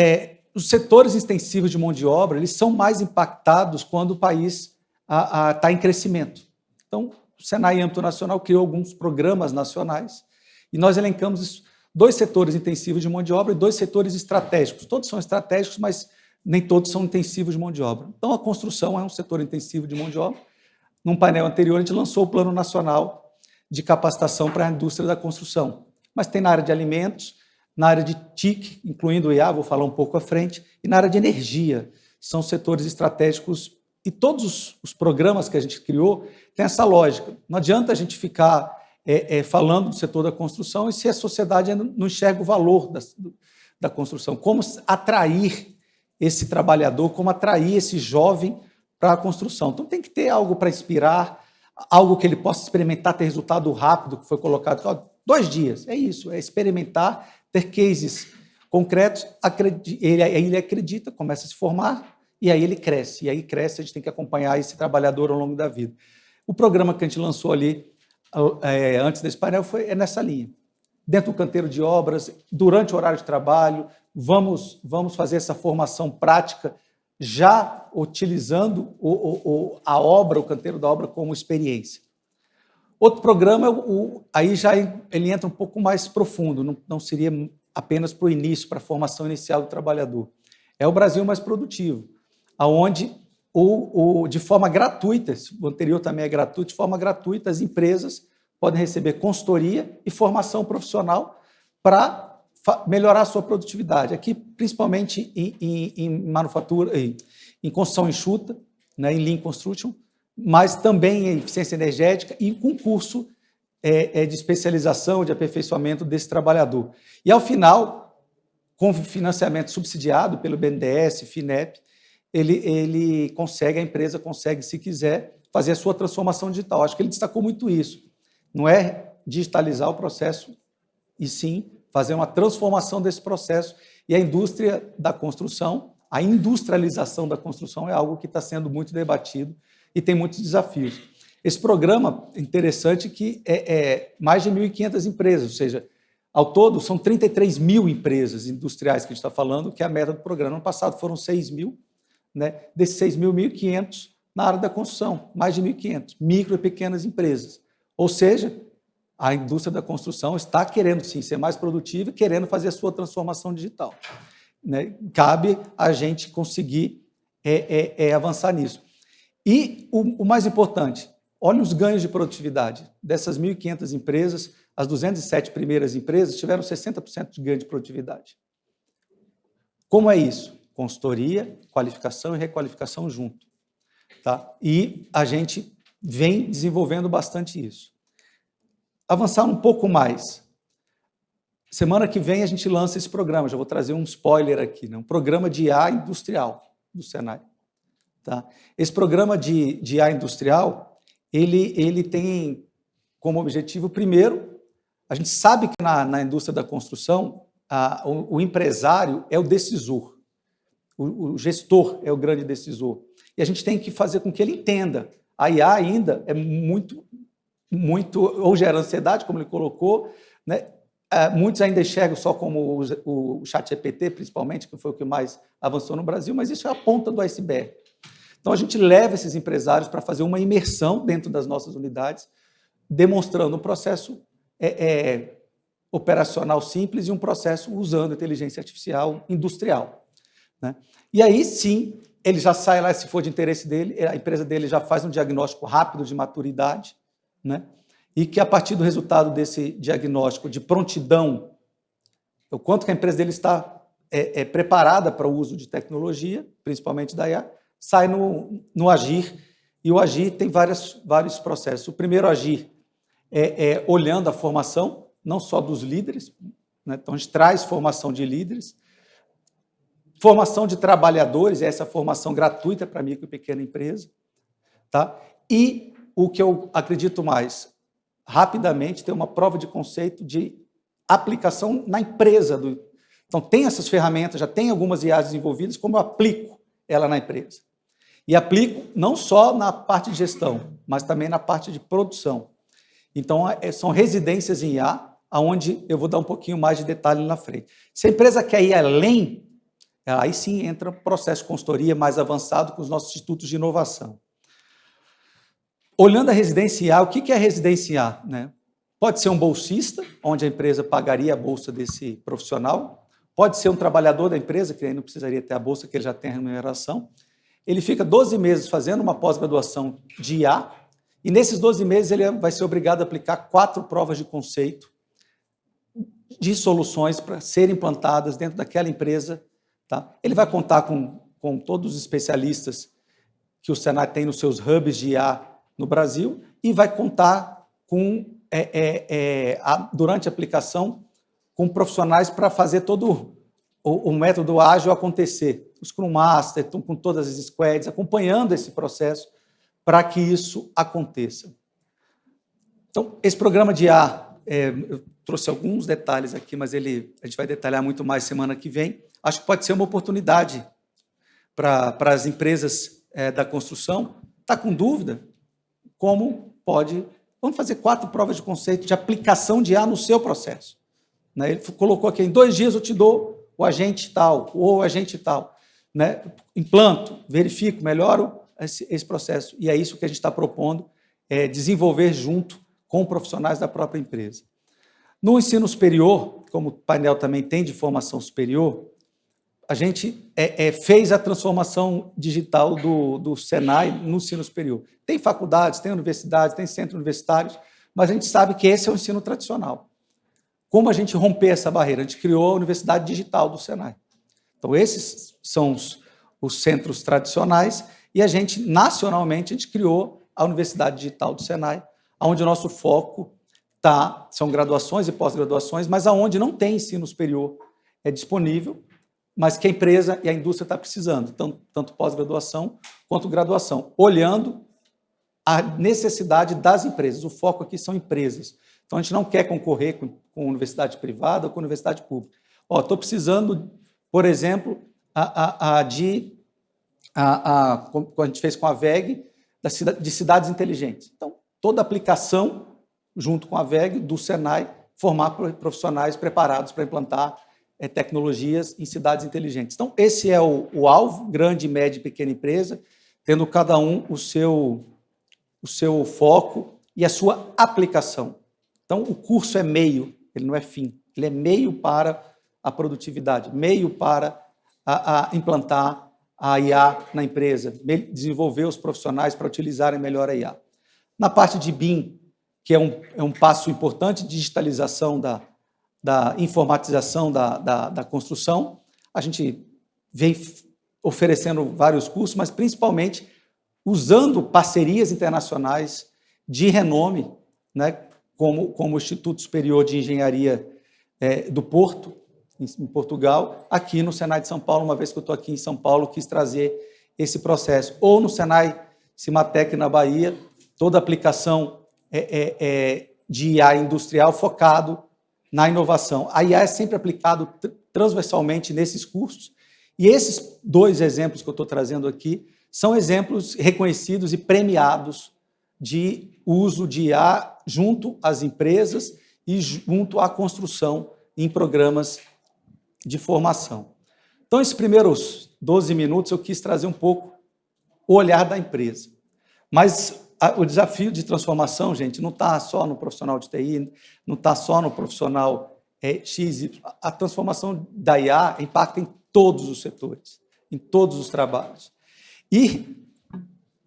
os setores extensivos de mão de obra, eles são mais impactados quando o país está em crescimento. Então, o Senai, em âmbito nacional, criou alguns programas nacionais e nós elencamos 2 setores intensivos de mão de obra e 2 setores estratégicos. Todos são estratégicos, mas nem todos são intensivos de mão de obra. Então, a construção é um setor intensivo de mão de obra. Num painel anterior, a gente lançou o Plano Nacional de Capacitação para a Indústria da Construção. Mas tem na área de alimentos, na área de TIC, incluindo o IA, vou falar um pouco à frente, e na área de energia. São setores estratégicos e todos os programas que a gente criou têm essa lógica. Não adianta a gente ficar falando do setor da construção e se a sociedade não enxerga o valor da construção. Como atrair esse trabalhador, como atrair esse jovem para a construção. Então, tem que ter algo para inspirar, algo que ele possa experimentar, ter resultado rápido, que foi colocado. 2 dias, é isso, é experimentar, ter cases concretos, ele acredita, começa a se formar, e aí ele cresce. E aí cresce, a gente tem que acompanhar esse trabalhador ao longo da vida. O programa que a gente lançou ali, antes desse painel, é nessa linha. Dentro do canteiro de obras, durante o horário de trabalho, vamos fazer essa formação prática, já utilizando a obra, o canteiro da obra como experiência. Outro programa, aí já ele entra um pouco mais profundo, não seria apenas para o início, para a formação inicial do trabalhador. É o Brasil Mais Produtivo, onde, de forma gratuita, o anterior também é gratuito, de forma gratuita, as empresas podem receber consultoria e formação profissional para melhorar a sua produtividade. Aqui, principalmente em manufatura, em construção enxuta, né, em Lean Construction, mas também em eficiência energética e com curso de especialização, de aperfeiçoamento desse trabalhador. E, ao final, com financiamento subsidiado pelo BNDES, FINEP, a empresa consegue, se quiser, fazer a sua transformação digital. Acho que ele destacou muito isso. Não é digitalizar o processo, e sim fazer uma transformação desse processo. E a indústria da construção, a industrialização da construção é algo que está sendo muito debatido e tem muitos desafios. Esse programa é interessante que mais de 1.500 empresas, ou seja, ao todo são 33 mil empresas industriais que a gente está falando, que é a meta do programa. No ano passado foram 6 mil, né? Desses 6 mil, 1.500 na área da construção, mais de 1.500, micro e pequenas empresas. Ou seja, a indústria da construção está querendo, sim, ser mais produtiva e querendo fazer a sua transformação digital. Né? Cabe a gente conseguir avançar nisso. E o mais importante, olha os ganhos de produtividade. Dessas 1.500 empresas, as 207 primeiras empresas tiveram 60% de ganho de produtividade. Como é isso? Consultoria, qualificação e requalificação junto. Tá? E a gente vem desenvolvendo bastante isso. Avançar um pouco mais. Semana que vem a gente lança esse programa, já vou trazer um spoiler aqui, né? Um programa de IA industrial do Senai. Tá? Esse programa de IA industrial, ele tem como objetivo, primeiro, a gente sabe que na indústria da construção, o empresário é o decisor, o gestor é o grande decisor. E a gente tem que fazer com que ele entenda. A IA ainda é muito, ou gera ansiedade, como ele colocou, né? Muitos ainda enxergam só como o ChatGPT, principalmente, que foi o que mais avançou no Brasil, mas isso é a ponta do iceberg. Então, a gente leva esses empresários para fazer uma imersão dentro das nossas unidades, demonstrando um processo operacional simples e um processo usando inteligência artificial industrial. Né? E aí, sim, ele já sai lá, se for de interesse dele, a empresa dele já faz um diagnóstico rápido de maturidade, né? e que, a partir do resultado desse diagnóstico de prontidão, o quanto que a empresa dele está preparada para o uso de tecnologia, principalmente da IA, sai no Agir, e o Agir tem vários processos. O primeiro Agir é olhando a formação, não só dos líderes, né? Então a gente traz formação de líderes, formação de trabalhadores, essa formação gratuita para micro e pequena empresa, tá? E o que eu acredito mais, rapidamente ter uma prova de conceito de aplicação na empresa. Então, tem essas ferramentas, já tem algumas IAs desenvolvidas, como eu aplico ela na empresa? E aplico não só na parte de gestão, mas também na parte de produção. Então, são residências em IA, onde eu vou dar um pouquinho mais de detalhe na frente. Se a empresa quer ir além, aí sim entra o processo de consultoria mais avançado com os nossos institutos de inovação. Olhando a residência IA, o que é a residência IA, né? Pode ser um bolsista, onde a empresa pagaria a bolsa desse profissional. Pode ser um trabalhador da empresa, que aí não precisaria ter a bolsa, que ele já tem a remuneração. Ele fica 12 meses fazendo uma pós-graduação de IA, e nesses 12 meses ele vai ser obrigado a aplicar 4 provas de conceito de soluções para serem implantadas dentro daquela empresa. Tá? Ele vai contar com todos os especialistas que o Senai tem nos seus hubs de IA no Brasil, e vai contar com, durante a aplicação, com profissionais para fazer todo o método ágil acontecer. O Scrum Master, com todas as squads, acompanhando esse processo para que isso aconteça. Então, esse programa de IA, eu trouxe alguns detalhes aqui, mas a gente vai detalhar muito mais semana que vem. Acho que pode ser uma oportunidade para as empresas da construção. Está com dúvida? Como pode... Vamos fazer 4 provas de conceito de aplicação de IA no seu processo. Né? Ele colocou aqui, em 2 dias eu te dou o agente tal, ou o agente tal. Né? Implanto, verifico, melhoro esse processo. E é isso que a gente está propondo, desenvolver junto com profissionais da própria empresa. No ensino superior, como o painel também tem de formação superior, a gente fez a transformação digital do Senai no ensino superior. Tem faculdades, tem universidades, tem centros universitários, mas a gente sabe que esse é o ensino tradicional. Como a gente romper essa barreira? A gente criou a Universidade Digital do Senai. Então, esses são os centros tradicionais, e a gente, nacionalmente, a gente criou a Universidade Digital do Senai, onde o nosso foco são graduações e pós-graduações, mas aonde não tem ensino superior disponível, mas que a empresa e a indústria está precisando, tanto pós-graduação quanto graduação, olhando a necessidade das empresas. O foco aqui são empresas. Então, a gente não quer concorrer com universidade privada ou com universidade pública. Estou precisando, por exemplo, como a gente fez com a VEG, de cidades inteligentes. Então, toda aplicação, junto com a VEG, do Senai, formar profissionais preparados para implantar tecnologias em cidades inteligentes. Então, esse é o alvo, grande, média e pequena empresa, tendo cada um o seu foco e a sua aplicação. Então, o curso é meio, ele não é fim, ele é meio para a produtividade, meio para implantar a IA na empresa, desenvolver os profissionais para utilizarem melhor a IA. Na parte de BIM, que é um passo importante, digitalização da informatização da construção, a gente vem oferecendo vários cursos, mas principalmente usando parcerias internacionais de renome, né, como o Instituto Superior de Engenharia do Porto, em Portugal, aqui no Senai de São Paulo, uma vez que eu estou aqui em São Paulo, quis trazer esse processo. Ou no Senai Cimatec, na Bahia, toda a aplicação de IA industrial focado na inovação. A IA é sempre aplicado transversalmente nesses cursos, e esses 2 exemplos que eu estou trazendo aqui são exemplos reconhecidos e premiados de uso de IA junto às empresas e junto à construção em programas de formação. Então, esses primeiros 12 minutos eu quis trazer um pouco o olhar da empresa. Mas o desafio de transformação, gente, não está só no profissional de TI, não está só no profissional X. A transformação da IA impacta em todos os setores, em todos os trabalhos. E,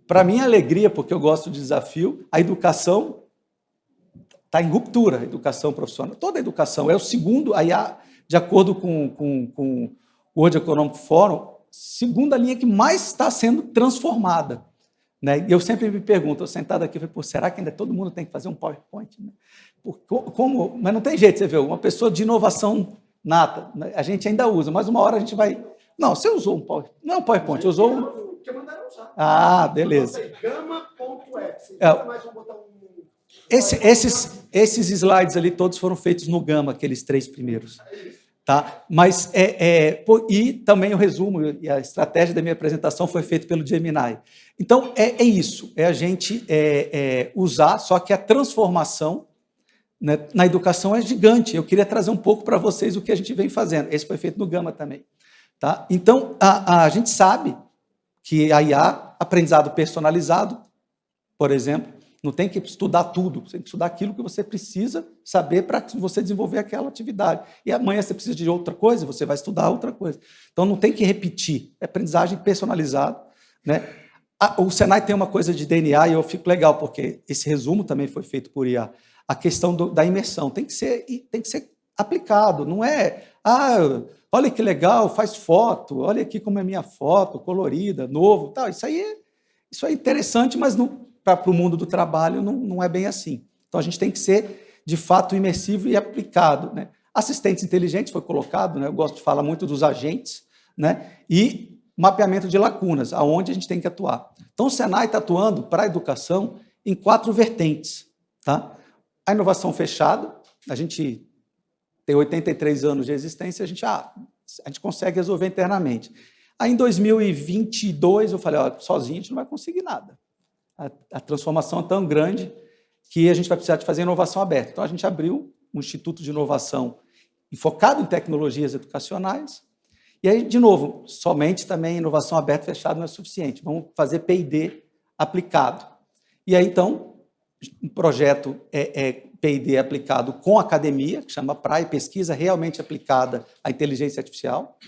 para minha alegria, porque eu gosto de desafio, a educação está em ruptura a educação profissional. Toda a educação. É o segundo, a IA, de acordo com o World Economic Forum, segunda linha que mais está sendo transformada. Né? E eu sempre me pergunto, eu sentado aqui, falei, será que ainda todo mundo tem que fazer um PowerPoint? Né? Como? Mas não tem jeito, você vê, uma pessoa de inovação nata, né? A gente ainda usa, mas uma hora a gente vai... Não, você usou um PowerPoint, não é um PowerPoint, usou um... Que mandaram usar. Ah, beleza. Gama.x. Esses slides ali todos foram feitos no Gama, aqueles 3 primeiros. Tá? Mas e também o resumo e a estratégia da minha apresentação foi feita pelo Gemini. Então, é isso, é a gente usar, só que a transformação, né, na educação é gigante. Eu queria trazer um pouco para vocês o que a gente vem fazendo. Esse foi feito no Gama também. Tá? Então, a gente sabe que a IA, aprendizado personalizado, por exemplo, não tem que estudar tudo, você tem que estudar aquilo que você precisa saber para você desenvolver aquela atividade. E amanhã você precisa de outra coisa, você vai estudar outra coisa. Então, não tem que repetir, é aprendizagem personalizada. Né? O Senai tem uma coisa de DNA e eu fico legal, porque esse resumo também foi feito por IA. A questão da imersão tem que ser aplicado, não é... olha que legal, faz foto, olha aqui como é minha foto, colorida, novo, tal. Isso é interessante, mas para o mundo do trabalho não é bem assim. Então, a gente tem que ser, de fato, imersivo e aplicado. Né? Assistentes inteligentes foi colocado, né? Eu gosto de falar muito dos agentes, né? E mapeamento de lacunas, aonde a gente tem que atuar. Então, o Senai está atuando para a educação em 4 vertentes. Tá? A inovação fechada, a gente tem 83 anos de existência, a gente consegue resolver internamente. Aí, em 2022, eu falei, sozinho a gente não vai conseguir nada. A transformação é tão grande que a gente vai precisar de fazer inovação aberta. Então, a gente abriu um Instituto de Inovação focado em tecnologias educacionais. E aí, de novo, somente também inovação aberta fechada não é suficiente. Vamos fazer P&D aplicado. E aí, então, um projeto P&D aplicado com academia, que chama PRAE, Pesquisa Realmente Aplicada à Inteligência Artificial,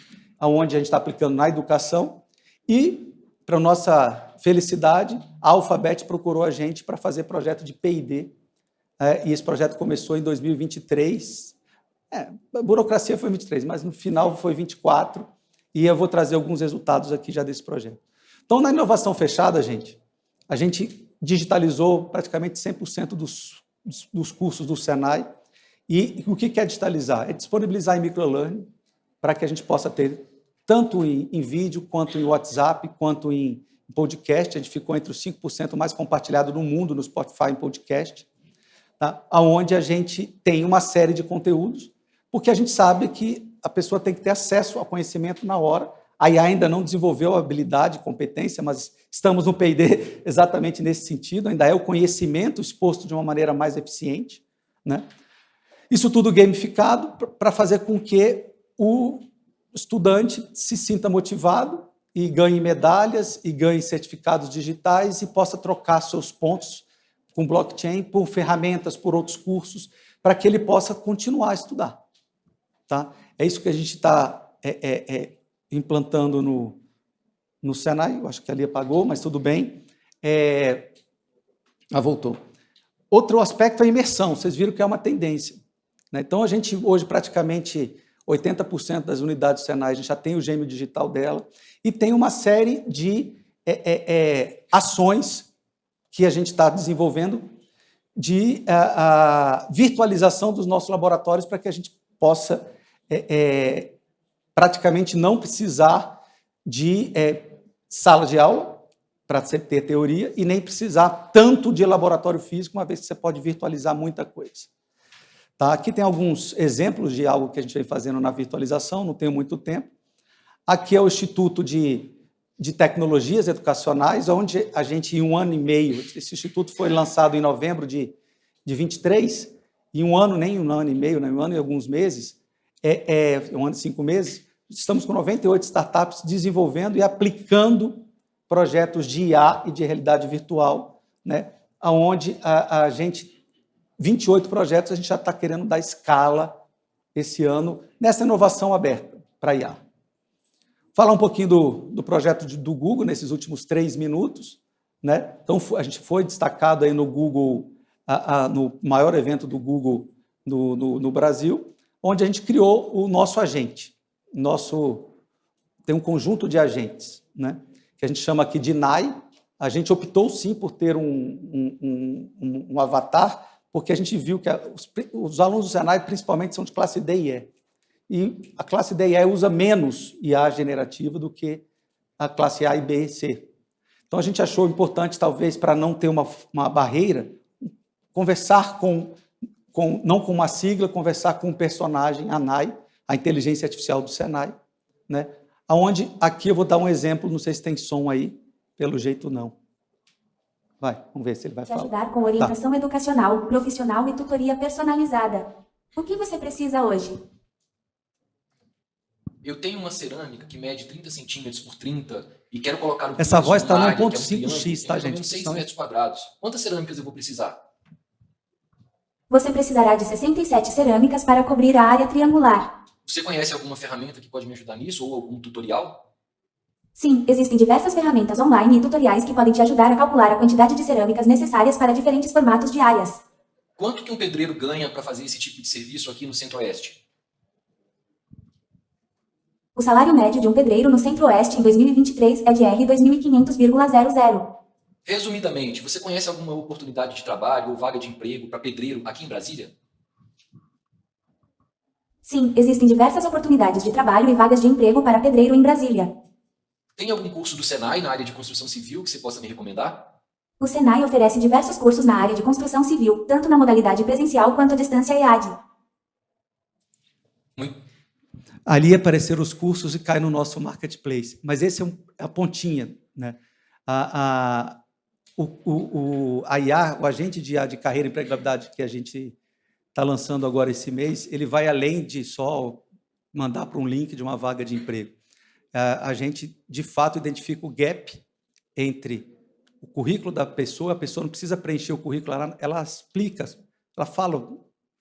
onde a gente está aplicando na educação. E, para nossa felicidade, a Alphabet procurou a gente para fazer projeto de P&D, e esse projeto começou em 2023. A burocracia foi 23, mas no final foi 24, e eu vou trazer alguns resultados aqui já desse projeto. Então, na inovação fechada, a gente digitalizou praticamente 100% dos cursos do Senai, e o que é digitalizar? É disponibilizar em microlearning para que a gente possa ter tanto em vídeo, quanto em WhatsApp, quanto em podcast. A gente ficou entre os 5% mais compartilhado no mundo no Spotify em podcast, tá? Onde a gente tem uma série de conteúdos, porque a gente sabe que a pessoa tem que ter acesso ao conhecimento na hora. A IA ainda não desenvolveu a habilidade, competência, mas estamos no P&D exatamente nesse sentido, ainda é o conhecimento exposto de uma maneira mais eficiente. Né? Isso tudo gamificado para fazer com que o estudante se sinta motivado e ganhe medalhas e ganhe certificados digitais e possa trocar seus pontos com blockchain por ferramentas, por outros cursos, para que ele possa continuar a estudar. Tá? É isso que a gente está implantando no Senai. Eu acho que ali apagou, mas tudo bem. Voltou. Outro aspecto é a imersão. Vocês viram que é uma tendência. Né? Então, a gente hoje praticamente 80% das unidades do Senai, a gente já tem o gêmeo digital dela, e tem uma série de ações que a gente está desenvolvendo de virtualização dos nossos laboratórios para que a gente possa praticamente não precisar de sala de aula para ter teoria e nem precisar tanto de laboratório físico, uma vez que você pode virtualizar muita coisa. Tá? Aqui tem alguns exemplos de algo que a gente vem fazendo na virtualização, não tenho muito tempo. Aqui é o Instituto de Tecnologias Educacionais, onde a gente, em 1 ano e meio, esse instituto foi lançado em novembro de 23, em 1 ano, nem 1 ano e meio, né, 1 ano e alguns meses, 1 ano e 5 meses, estamos com 98 startups desenvolvendo e aplicando projetos de IA e de realidade virtual, né, onde a gente... 28 projetos a gente já está querendo dar escala esse ano nessa inovação aberta para IA. Falar um pouquinho do projeto do Google nesses últimos 3 minutos. Né? Então, a gente foi destacado aí no Google no maior evento do Google no Brasil, onde a gente criou o nosso agente. Tem um conjunto de agentes, né, que a gente chama aqui de NAI. A gente optou, sim, por ter um avatar, porque a gente viu que os alunos do Senai, principalmente, são de classe D e E. E a classe D e E usa menos IA generativa do que a classe A e B e C. Então, a gente achou importante, talvez, para não ter uma barreira, conversar não com uma sigla, conversar com um personagem, a NAI, a inteligência artificial do Senai, né? Onde, aqui eu vou dar um exemplo, não sei se tem som aí, pelo jeito não. Vai, vamos ver se ele vai falar. Ajudar com orientação educacional, profissional e tutoria personalizada. O que você precisa hoje? Eu tenho uma cerâmica que mede 30 centímetros por 30 e quero colocar o Essa voz está no área, que é um 1.5x, tá, gente? 6 metros quadrados. Quantas cerâmicas eu vou precisar? Você precisará de 67 cerâmicas para cobrir a área triangular. Você conhece alguma ferramenta que pode me ajudar nisso ou algum tutorial? Sim, existem diversas ferramentas online e tutoriais que podem te ajudar a calcular a quantidade de cerâmicas necessárias para diferentes formatos de áreas. Quanto que um pedreiro ganha para fazer esse tipo de serviço aqui no Centro-Oeste? O salário médio de um pedreiro no Centro-Oeste em 2023 é de R$ 2.500,00. Resumidamente, você conhece alguma oportunidade de trabalho ou vaga de emprego para pedreiro aqui em Brasília? Sim, existem diversas oportunidades de trabalho e vagas de emprego para pedreiro em Brasília. Tem algum curso do Senai na área de construção civil que você possa me recomendar? O Senai oferece diversos cursos na área de construção civil, tanto na modalidade presencial quanto à distância EAD. Ali apareceram os cursos e cai no nosso marketplace. Mas esse é a pontinha, né? A IA, o agente de IA de carreira e empregabilidade que a gente está lançando agora esse mês, ele vai além de só mandar para um link de uma vaga de emprego. A gente, de fato, identifica o gap entre o currículo da pessoa, a pessoa não precisa preencher o currículo, ela explica, ela fala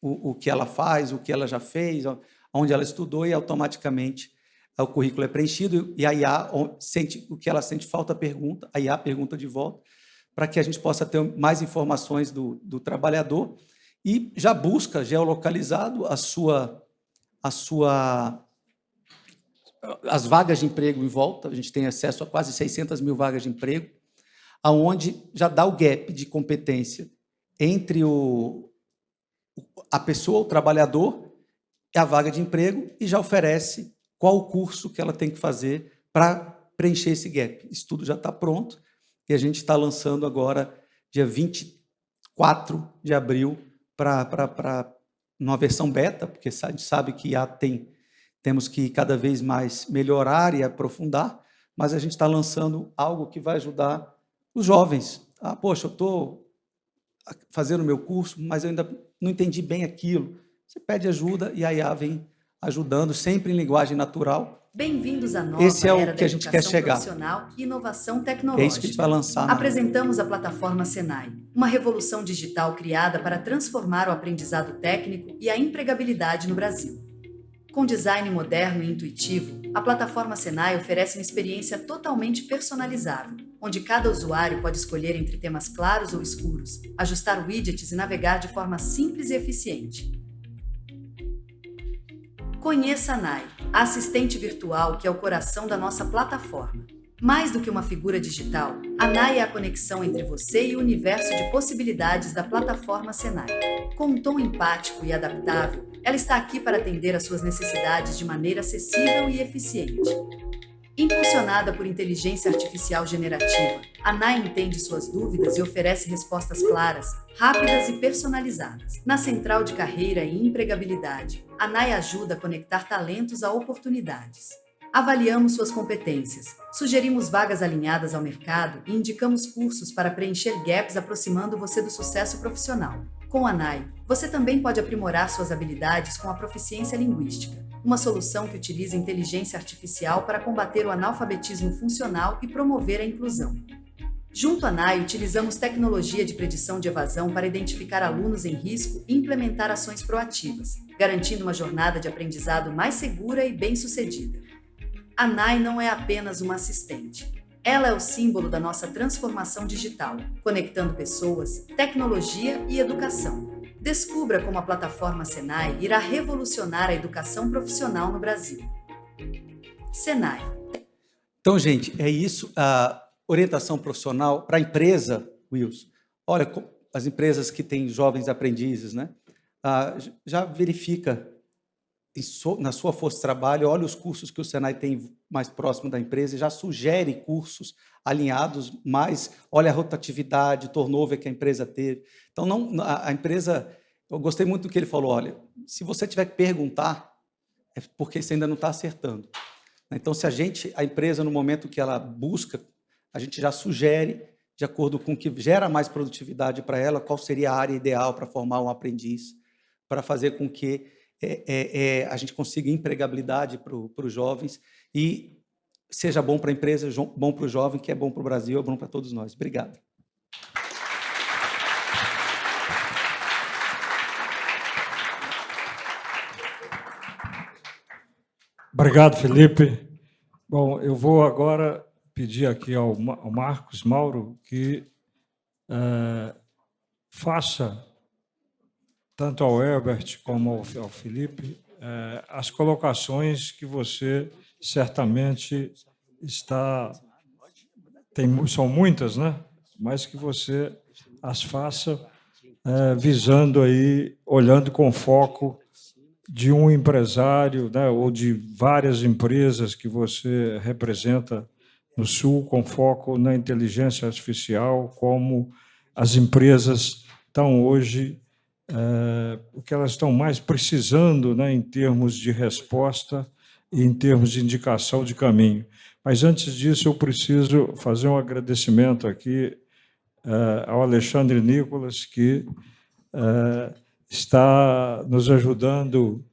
o que ela faz, o que ela já fez, onde ela estudou, e automaticamente o currículo é preenchido, e a IA sente o que ela sente falta, pergunta, a IA pergunta de volta, para que a gente possa ter mais informações do trabalhador, e já busca geolocalizado as vagas de emprego em volta. A gente tem acesso a quase 600 mil vagas de emprego, aonde já dá o gap de competência entre a pessoa, o trabalhador, e a vaga de emprego, e já oferece qual o curso que ela tem que fazer para preencher esse gap. Isso tudo já está pronto, e a gente está lançando agora, dia 24 de abril, para uma versão beta, porque a gente sabe que temos que cada vez mais melhorar e aprofundar, mas a gente está lançando algo que vai ajudar os jovens. Poxa, eu estou fazendo o meu curso, mas eu ainda não entendi bem aquilo. Você pede ajuda e a IA vem ajudando, sempre em linguagem natural. Bem-vindos à nova Esse é o era que da a gente quer chegar. profissional e inovação tecnológica. É isso que a gente vai lançar. Apresentamos a plataforma Senai, uma revolução digital criada para transformar o aprendizado técnico e a empregabilidade no Brasil. Com design moderno e intuitivo, a plataforma Senai oferece uma experiência totalmente personalizável, onde cada usuário pode escolher entre temas claros ou escuros, ajustar widgets e navegar de forma simples e eficiente. Conheça a NAI, a assistente virtual que é o coração da nossa plataforma. Mais do que uma figura digital, a NAI é a conexão entre você e o universo de possibilidades da plataforma Senai. Com um tom empático e adaptável, ela está aqui para atender às suas necessidades de maneira acessível e eficiente. Impulsionada por inteligência artificial generativa, a NAI entende suas dúvidas e oferece respostas claras, rápidas e personalizadas. Na Central de Carreira e Empregabilidade, a NAI ajuda a conectar talentos a oportunidades. Avaliamos suas competências, sugerimos vagas alinhadas ao mercado e indicamos cursos para preencher gaps aproximando você do sucesso profissional. Com a NAI, você também pode aprimorar suas habilidades com a proficiência linguística, uma solução que utiliza inteligência artificial para combater o analfabetismo funcional e promover a inclusão. Junto à NAI, utilizamos tecnologia de predição de evasão para identificar alunos em risco e implementar ações proativas, garantindo uma jornada de aprendizado mais segura e bem-sucedida. A NAI não é apenas uma assistente. Ela é o símbolo da nossa transformação digital, conectando pessoas, tecnologia e educação. Descubra como a plataforma Senai irá revolucionar a educação profissional no Brasil. Senai. Então, gente, é isso. A orientação profissional para a empresa, Wilson. Olha, as empresas que têm jovens aprendizes, né? Já verifica na sua força de trabalho, olha os cursos que o Senai tem mais próximo da empresa e já sugere cursos alinhados, mais olha a rotatividade, turnover que a empresa teve. Então, a empresa, eu gostei muito do que ele falou, olha, se você tiver que perguntar, é porque você ainda não está acertando. Então, se a empresa, no momento que ela busca, a gente já sugere, de acordo com o que gera mais produtividade para ela, qual seria a área ideal para formar um aprendiz, para fazer com que a gente consiga empregabilidade para os jovens e seja bom para a empresa, bom para o jovem, que é bom para o Brasil, é bom para todos nós. Obrigado. Obrigado, Felipe. Bom, eu vou agora pedir aqui ao Marcos Mauro que faça, tanto ao Herbert como ao Felipe, as colocações que você certamente são muitas, né? Mas que você as faça visando aí, olhando com foco de um empresário, né, ou de várias empresas que você representa no Sul, com foco na inteligência artificial, como as empresas estão hoje, o que elas estão mais precisando, né, em termos de resposta e em termos de indicação de caminho. Mas, antes disso, eu preciso fazer um agradecimento aqui ao Alexandre Nicolas, que está nos ajudando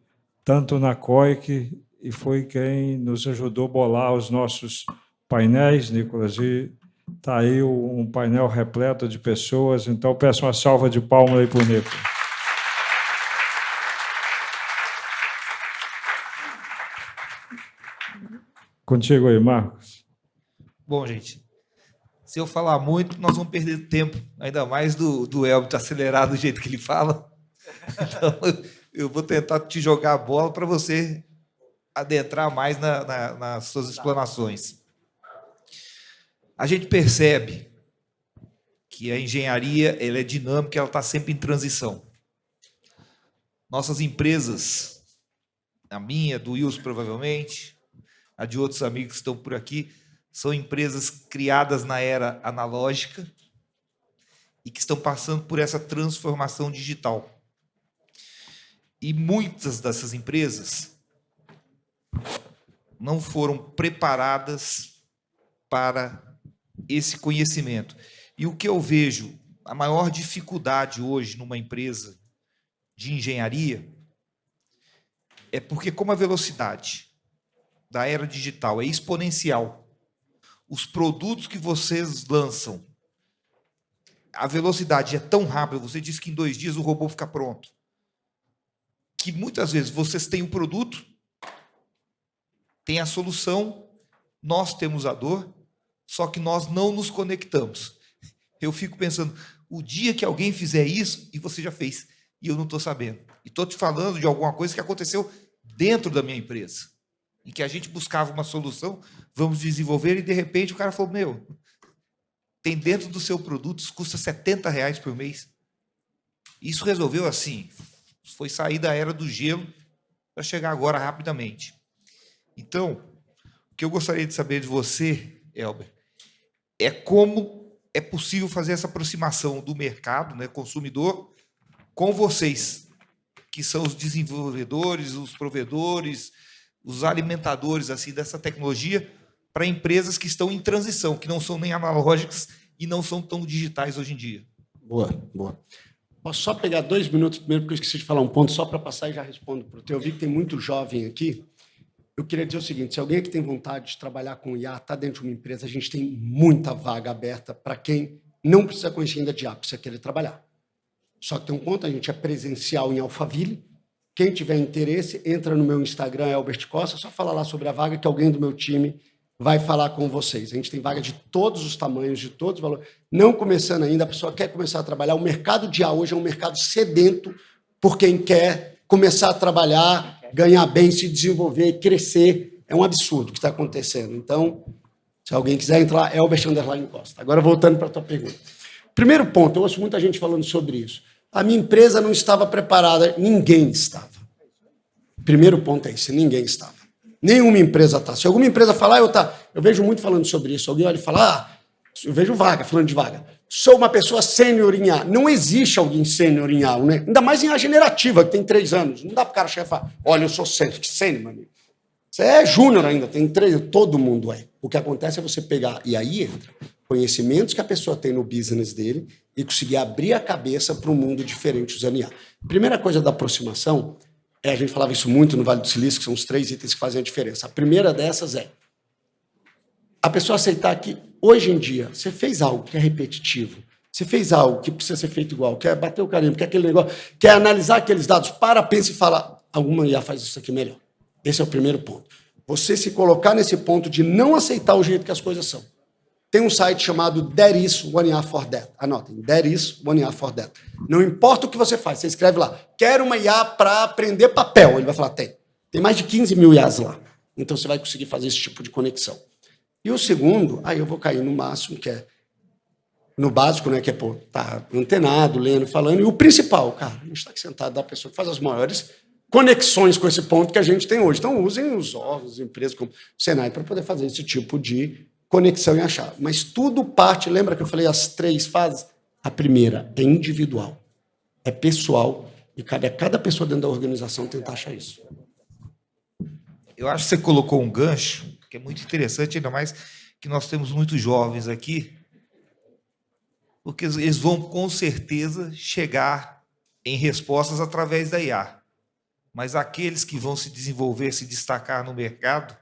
tanto na COIC e foi quem nos ajudou a bolar os nossos painéis, Nicolas, e está aí um painel repleto de pessoas, então peço uma salva de palmas aí para o Nicolas. Contigo aí, Marcos. Bom, gente, se eu falar muito, nós vamos perder tempo, ainda mais do Elbert acelerado do jeito que ele fala. Então, eu vou tentar te jogar a bola para você adentrar mais nas suas explanações. A gente percebe que a engenharia ela é dinâmica, ela está sempre em transição. Nossas empresas, a minha, do Wilson provavelmente, a de outros amigos que estão por aqui, são empresas criadas na era analógica e que estão passando por essa transformação digital. E muitas dessas empresas não foram preparadas para esse conhecimento. E o que eu vejo, a maior dificuldade hoje numa empresa de engenharia é porque, como a velocidade da era digital é exponencial, os produtos que vocês lançam, a velocidade é tão rápida, você disse que em 2 dias o robô fica pronto, que muitas vezes vocês têm o produto, têm a solução, nós temos a dor, só que nós não nos conectamos. Eu fico pensando, o dia que alguém fizer isso, e você já fez, e eu não estou sabendo. E estou te falando de alguma coisa que aconteceu dentro da minha empresa, em que a gente buscava uma solução, vamos desenvolver, e de repente o cara falou, meu, tem dentro do seu produto, custa R$70 por mês. Isso resolveu assim, foi sair da era do gelo para chegar agora rapidamente. Então, o que eu gostaria de saber de você, Elber, é como é possível fazer essa aproximação do mercado, né, consumidor, com vocês, que são os desenvolvedores, os provedores, os alimentadores assim, dessa tecnologia, para empresas que estão em transição, que não são nem analógicas e não são tão digitais hoje em dia. Boa, boa. Posso só pegar 2 minutos primeiro, porque eu esqueci de falar um ponto, só para passar e já respondo para o teu. Eu vi que tem muito jovem aqui. Eu queria dizer o seguinte, se alguém aqui tem vontade de trabalhar com IA, está dentro de uma empresa, a gente tem muita vaga aberta para quem não precisa conhecer ainda de IA, precisa querer trabalhar. Só que tem um ponto, a gente é presencial em Alphaville. Quem tiver interesse, entra no meu Instagram, Elbert Costa, só fala lá sobre a vaga, que alguém do meu time vai falar com vocês. A gente tem vaga de todos os tamanhos, de todos os valores. Não começando ainda, a pessoa quer começar a trabalhar. O mercado de IA hoje é um mercado sedento por quem quer começar a trabalhar, ganhar bem, se desenvolver, crescer. É um absurdo o que está acontecendo. Então, se alguém quiser entrar, Elbert_Costa. Agora, voltando para a tua pergunta. Primeiro ponto, eu ouço muita gente falando sobre isso. A minha empresa não estava preparada. Ninguém estava. Primeiro ponto é esse, ninguém estava. Nenhuma empresa está. Se alguma empresa falar, eu vejo muito falando sobre isso. Alguém olha e fala, eu vejo vaga, falando de vaga. Sou uma pessoa sênior em A. Não existe alguém sênior em A, né? Ainda mais em A generativa, que tem 3 anos. Não dá para o cara chegar e falar, olha, eu sou sênior, meu amigo. Você é júnior ainda, tem 3, todo mundo é. O que acontece é você pegar, e aí entra, conhecimentos que a pessoa tem no business dele e conseguir abrir a cabeça para um mundo diferente usando IA. Primeira coisa da aproximação, a gente falava isso muito no Vale do Silício, que são os 3 itens que fazem a diferença. A primeira dessas é a pessoa aceitar que, hoje em dia, você fez algo que é repetitivo, você fez algo que precisa ser feito igual, quer bater o carimbo, quer aquele negócio, quer analisar aqueles dados, pensa e fala, alguma IA faz isso aqui melhor. Esse é o primeiro ponto. Você se colocar nesse ponto de não aceitar o jeito que as coisas são. Tem um site chamado There is one IA for that. Anotem, There is one IA for that. Não importa o que você faz, você escreve lá, quero uma IA para aprender papel. Ele vai falar, tem. Tem mais de 15 mil IAs lá. Então você vai conseguir fazer esse tipo de conexão. E o segundo, aí eu vou cair no máximo, que é no básico, né, que é, tá antenado, lendo, falando. E o principal, cara, a gente está aqui sentado da pessoa que faz as maiores conexões com esse ponto que a gente tem hoje. Então usem os órgãos, empresas como o Senai para poder fazer esse tipo de conexão e achar. Mas tudo parte, lembra que eu falei as 3 fases? A primeira é individual, é pessoal, e cabe a cada pessoa dentro da organização tentar achar isso. Eu acho que você colocou um gancho, que é muito interessante, ainda mais que nós temos muitos jovens aqui, porque eles vão, com certeza, chegar em respostas através da IA. Mas aqueles que vão se desenvolver, se destacar no mercado,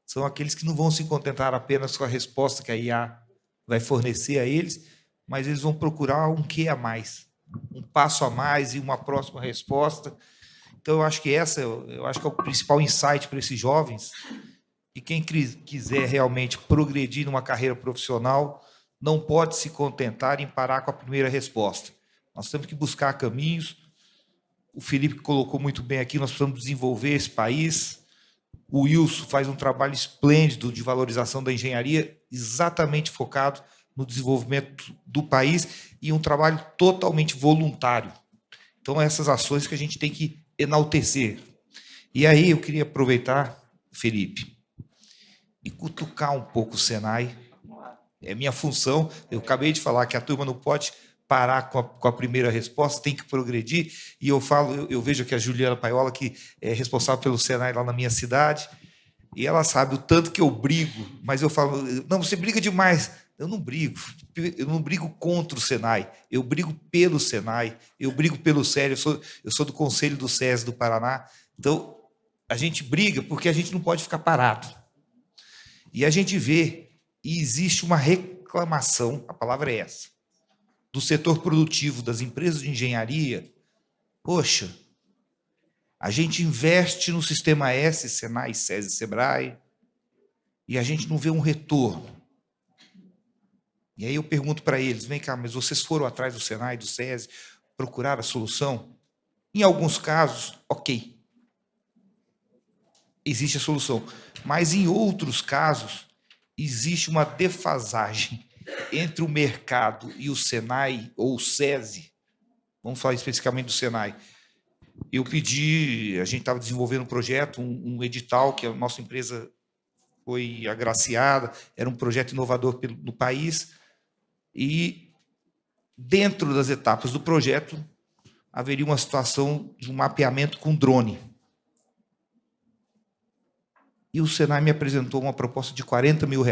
são aqueles que não vão se contentar apenas com a resposta que a IA vai fornecer a eles, mas eles vão procurar um quê a mais, um passo a mais e uma próxima resposta. Então, eu acho que é o principal insight para esses jovens. E quem quiser realmente progredir numa carreira profissional, não pode se contentar em parar com a primeira resposta. Nós temos que buscar caminhos. O Felipe colocou muito bem aqui, nós precisamos desenvolver esse país. O Wilson faz um trabalho esplêndido de valorização da engenharia, exatamente focado no desenvolvimento do país e um trabalho totalmente voluntário. Então, essas ações que a gente tem que enaltecer. E aí eu queria aproveitar, Felipe, e cutucar um pouco o Senai. É minha função, eu acabei de falar que a turma não pode parar com a primeira resposta, tem que progredir, e eu vejo que a Juliana Paiola, que é responsável pelo Senai lá na minha cidade, e ela sabe o tanto que eu brigo, mas eu falo, não, você briga demais. Eu não brigo contra o Senai, eu brigo pelo Senai, eu brigo pelo SESI, eu sou do Conselho do SESI do Paraná, então a gente briga porque a gente não pode ficar parado. E a gente vê, e existe uma reclamação, a palavra é essa, do setor produtivo, das empresas de engenharia. Poxa, a gente investe no sistema S, Senai, SESI, Sebrae, e a gente não vê um retorno. E aí eu pergunto para eles, vem cá, mas vocês foram atrás do Senai, do SESI, procurar a solução? Em alguns casos, ok, existe a solução. Mas em outros casos, existe uma defasagem entre o mercado e o Senai, ou o SESI, vamos falar especificamente do Senai. Eu pedi, a gente estava desenvolvendo um projeto, um edital, que a nossa empresa foi agraciada, era um projeto inovador no país, e dentro das etapas do projeto, haveria uma situação de um mapeamento com drone. E o Senai me apresentou uma proposta de R$40 mil.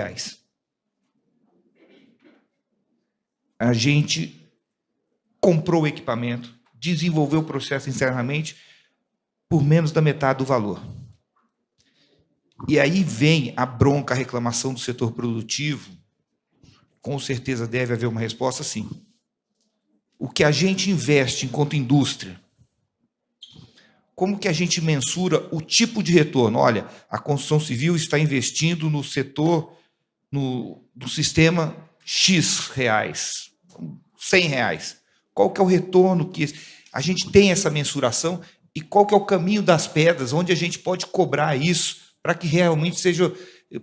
A gente comprou o equipamento, desenvolveu o processo internamente por menos da metade do valor. E aí vem a bronca, a reclamação do setor produtivo. Com certeza deve haver uma resposta, sim. O que a gente investe enquanto indústria, como que a gente mensura o tipo de retorno? Olha, a construção civil está investindo no setor, do sistema X reais, R$100. Qual que é o retorno que a gente tem essa mensuração e qual que é o caminho das pedras, onde a gente pode cobrar isso para que realmente seja...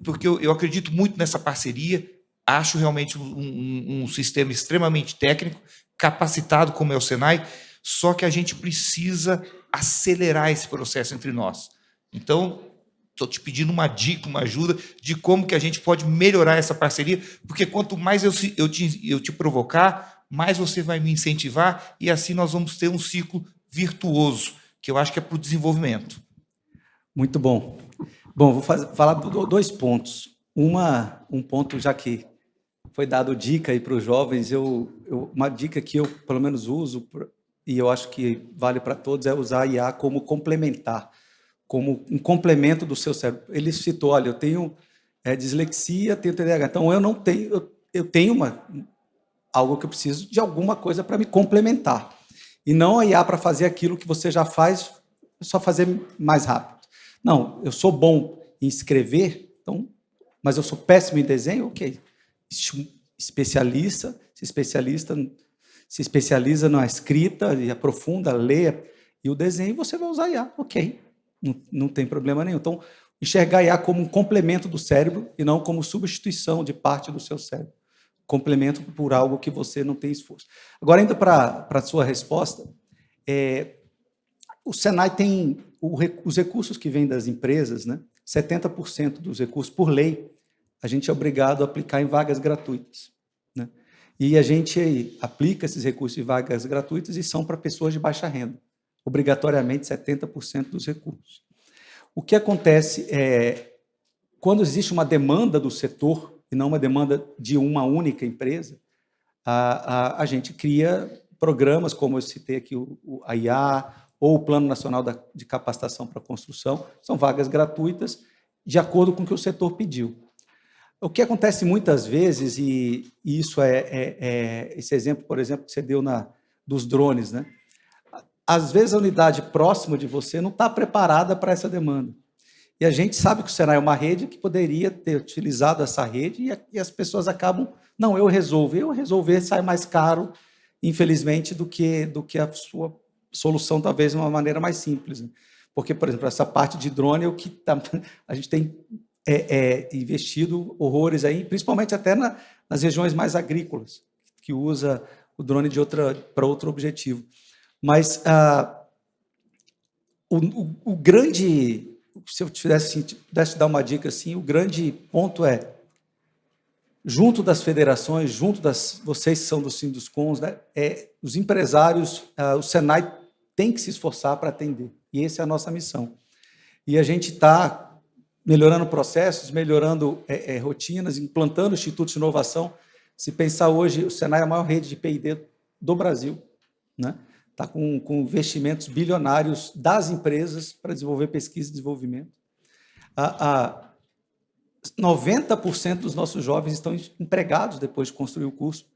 Porque eu acredito muito nessa parceria, acho realmente um sistema extremamente técnico, capacitado como é o Senai, só que a gente precisa acelerar esse processo entre nós. Então, estou te pedindo uma dica, uma ajuda de como que a gente pode melhorar essa parceria, porque quanto mais eu te provocar, mais você vai me incentivar e assim nós vamos ter um ciclo virtuoso, que eu acho que é para o desenvolvimento. Muito bom. Bom, vou falar dois pontos. Um ponto, já que foi dado dica aí para os jovens, uma dica que eu, pelo menos, uso, e eu acho que vale para todos, é usar a IA como complementar, como um complemento do seu cérebro. Ele citou, olha, eu tenho dislexia, tenho TDAH, então eu tenho algo que eu preciso de alguma coisa para me complementar. E não a IA para fazer aquilo que você já faz, só fazer mais rápido. Não, eu sou bom em escrever, então, mas eu sou péssimo em desenho, ok. Especialista, se especializa na escrita e aprofunda, lê, e o desenho você vai usar IA, ok. Não tem problema nenhum. Então, enxergar IA como um complemento do cérebro e não como substituição de parte do seu cérebro. Complemento por algo que você não tem esforço. Agora, indo para a sua resposta, o Senai tem os recursos que vêm das empresas, né? 70% dos recursos, por lei, a gente é obrigado a aplicar em vagas gratuitas, né? E a gente aplica esses recursos em vagas gratuitas e são para pessoas de baixa renda. Obrigatoriamente, 70% dos recursos. O que acontece quando existe uma demanda do setor, e não uma demanda de uma única empresa, a gente cria programas, como eu citei aqui, a IA, ou o Plano Nacional de Capacitação para a Construção, são vagas gratuitas, de acordo com o que o setor pediu. O que acontece muitas vezes, e isso esse exemplo, por exemplo, que você deu dos drones, né? Às vezes a unidade próxima de você não está preparada para essa demanda. E a gente sabe que o Senai é uma rede que poderia ter utilizado essa rede e as pessoas acabam, não, eu resolver sai mais caro, infelizmente, do que a sua solução, talvez, de uma maneira mais simples, né? Porque, por exemplo, essa parte de drone é o que a gente tem investido horrores aí, principalmente até nas regiões mais agrícolas, que usa o drone para outro objetivo. Mas o grande, se eu pudesse dar uma dica assim, o grande ponto junto das federações, vocês que são do Sinduscons, né, os empresários, o Senai tem que se esforçar para atender. E essa é a nossa missão. E a gente está melhorando processos, melhorando rotinas, implantando institutos de inovação. Se pensar hoje, o Senai é a maior rede de P&D do Brasil, né? Está com investimentos bilionários das empresas para desenvolver pesquisa e desenvolvimento. 90% dos nossos jovens estão empregados depois de construir o curso,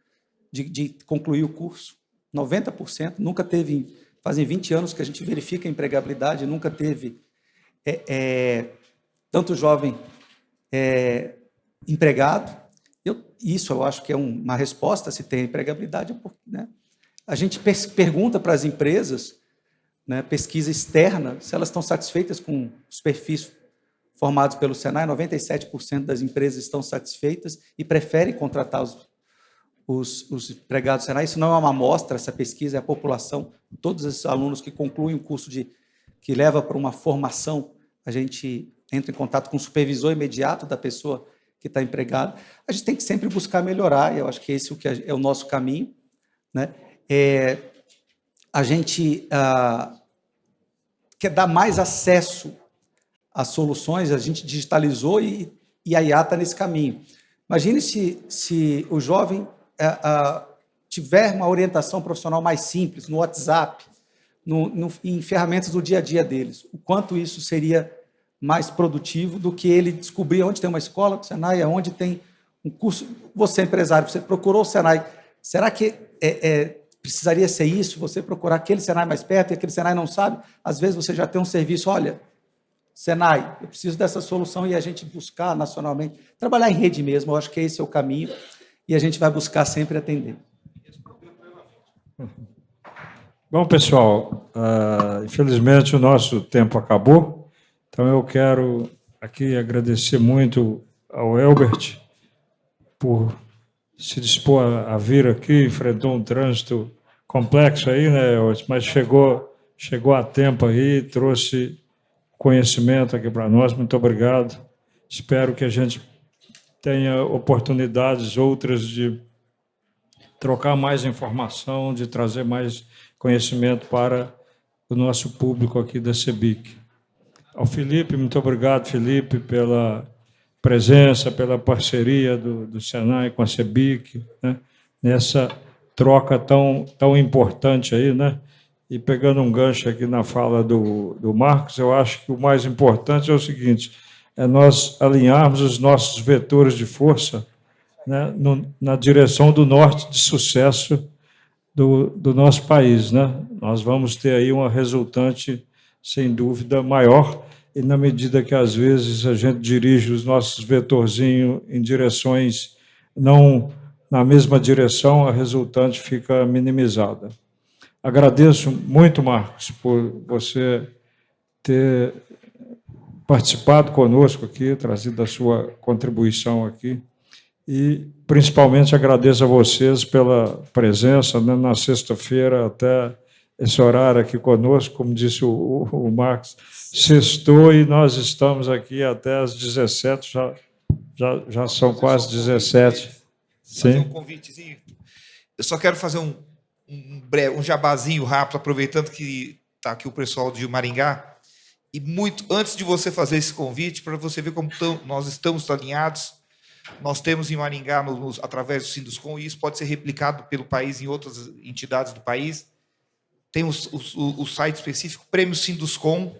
de concluir o curso. 90%, nunca teve, fazem 20 anos que a gente verifica a empregabilidade, nunca teve tanto jovem empregado. Isso eu acho que é uma resposta, se tem empregabilidade, né? A gente pergunta para as empresas, né, pesquisa externa, se elas estão satisfeitas com os perfis formados pelo Senai. 97% das empresas estão satisfeitas e preferem contratar os empregados do Senai. Isso não é uma amostra, essa pesquisa é a população. Todos esses alunos que concluem um curso que leva para uma formação, a gente entra em contato com o supervisor imediato da pessoa que está empregada. A gente tem que sempre buscar melhorar, e eu acho que esse é o nosso caminho, né? A gente quer dar mais acesso às soluções, a gente digitalizou e a IA está nesse caminho. Imagine se o jovem tiver uma orientação profissional mais simples, no WhatsApp, em ferramentas do dia a dia deles. O quanto isso seria mais produtivo do que ele descobrir onde tem uma escola do Senai, onde tem um curso. Você, empresário, você procurou o Senai. Será que precisaria ser isso, você procurar aquele Senai mais perto e aquele Senai não sabe, às vezes você já tem um serviço, olha, Senai, eu preciso dessa solução e a gente buscar nacionalmente, trabalhar em rede mesmo, eu acho que esse é o caminho e a gente vai buscar sempre atender. Bom, pessoal, infelizmente o nosso tempo acabou, então eu quero aqui agradecer muito ao Elbert por se dispor a vir aqui, enfrentou um trânsito complexo aí, né, mas chegou a tempo aí, trouxe conhecimento aqui para nós, muito obrigado. Espero que a gente tenha oportunidades outras de trocar mais informação, de trazer mais conhecimento para o nosso público aqui da CEBIC. Ao Felipe, muito obrigado, Felipe, pela presença, pela parceria do Senai com a CEBIC, né, nessa troca tão importante aí, né? E pegando um gancho aqui na fala do Marcos, eu acho que o mais importante é o seguinte, é nós alinharmos os nossos vetores de força, né, na direção do norte de sucesso do nosso país, né? Nós vamos ter aí uma resultante, sem dúvida, maior, e na medida que, às vezes, a gente dirige os nossos vetorzinhos em direções não na mesma direção, a resultante fica minimizada. Agradeço muito, Marcos, por você ter participado conosco aqui, trazido a sua contribuição aqui, e, principalmente, agradeço a vocês pela presença, né, na sexta-feira até esse horário aqui conosco, como disse o Marcos, sextou e nós estamos aqui até às 17, já são quase 17. Fazer um convitezinho. Eu só quero fazer um jabazinho rápido, aproveitando que está aqui o pessoal de Maringá, e muito antes de você fazer esse convite, para você ver como nós estamos alinhados, nós temos em Maringá, através do Sinduscom, e isso pode ser replicado pelo país em outras entidades do país. Tem o site específico, Prêmio Sinduscom.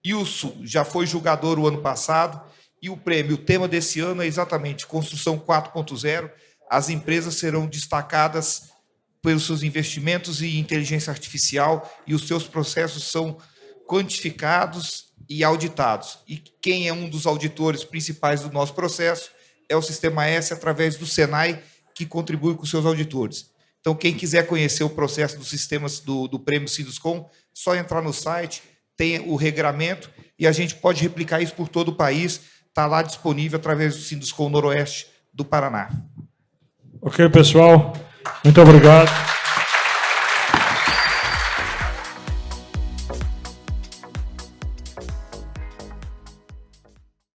Ilso já foi julgador o ano passado, e o prêmio, o tema desse ano é exatamente Construção 4.0. As empresas serão destacadas pelos seus investimentos em inteligência artificial, e os seus processos são quantificados e auditados. E quem é um dos auditores principais do nosso processo é o Sistema S, através do Senai, que contribui com seus auditores. Então, quem quiser conhecer o processo dos sistemas do Prêmio Sinduscom, só entrar no site, tem o regramento, e a gente pode replicar isso por todo o país, está lá disponível através do Sinduscom Noroeste do Paraná. Ok, pessoal, muito obrigado.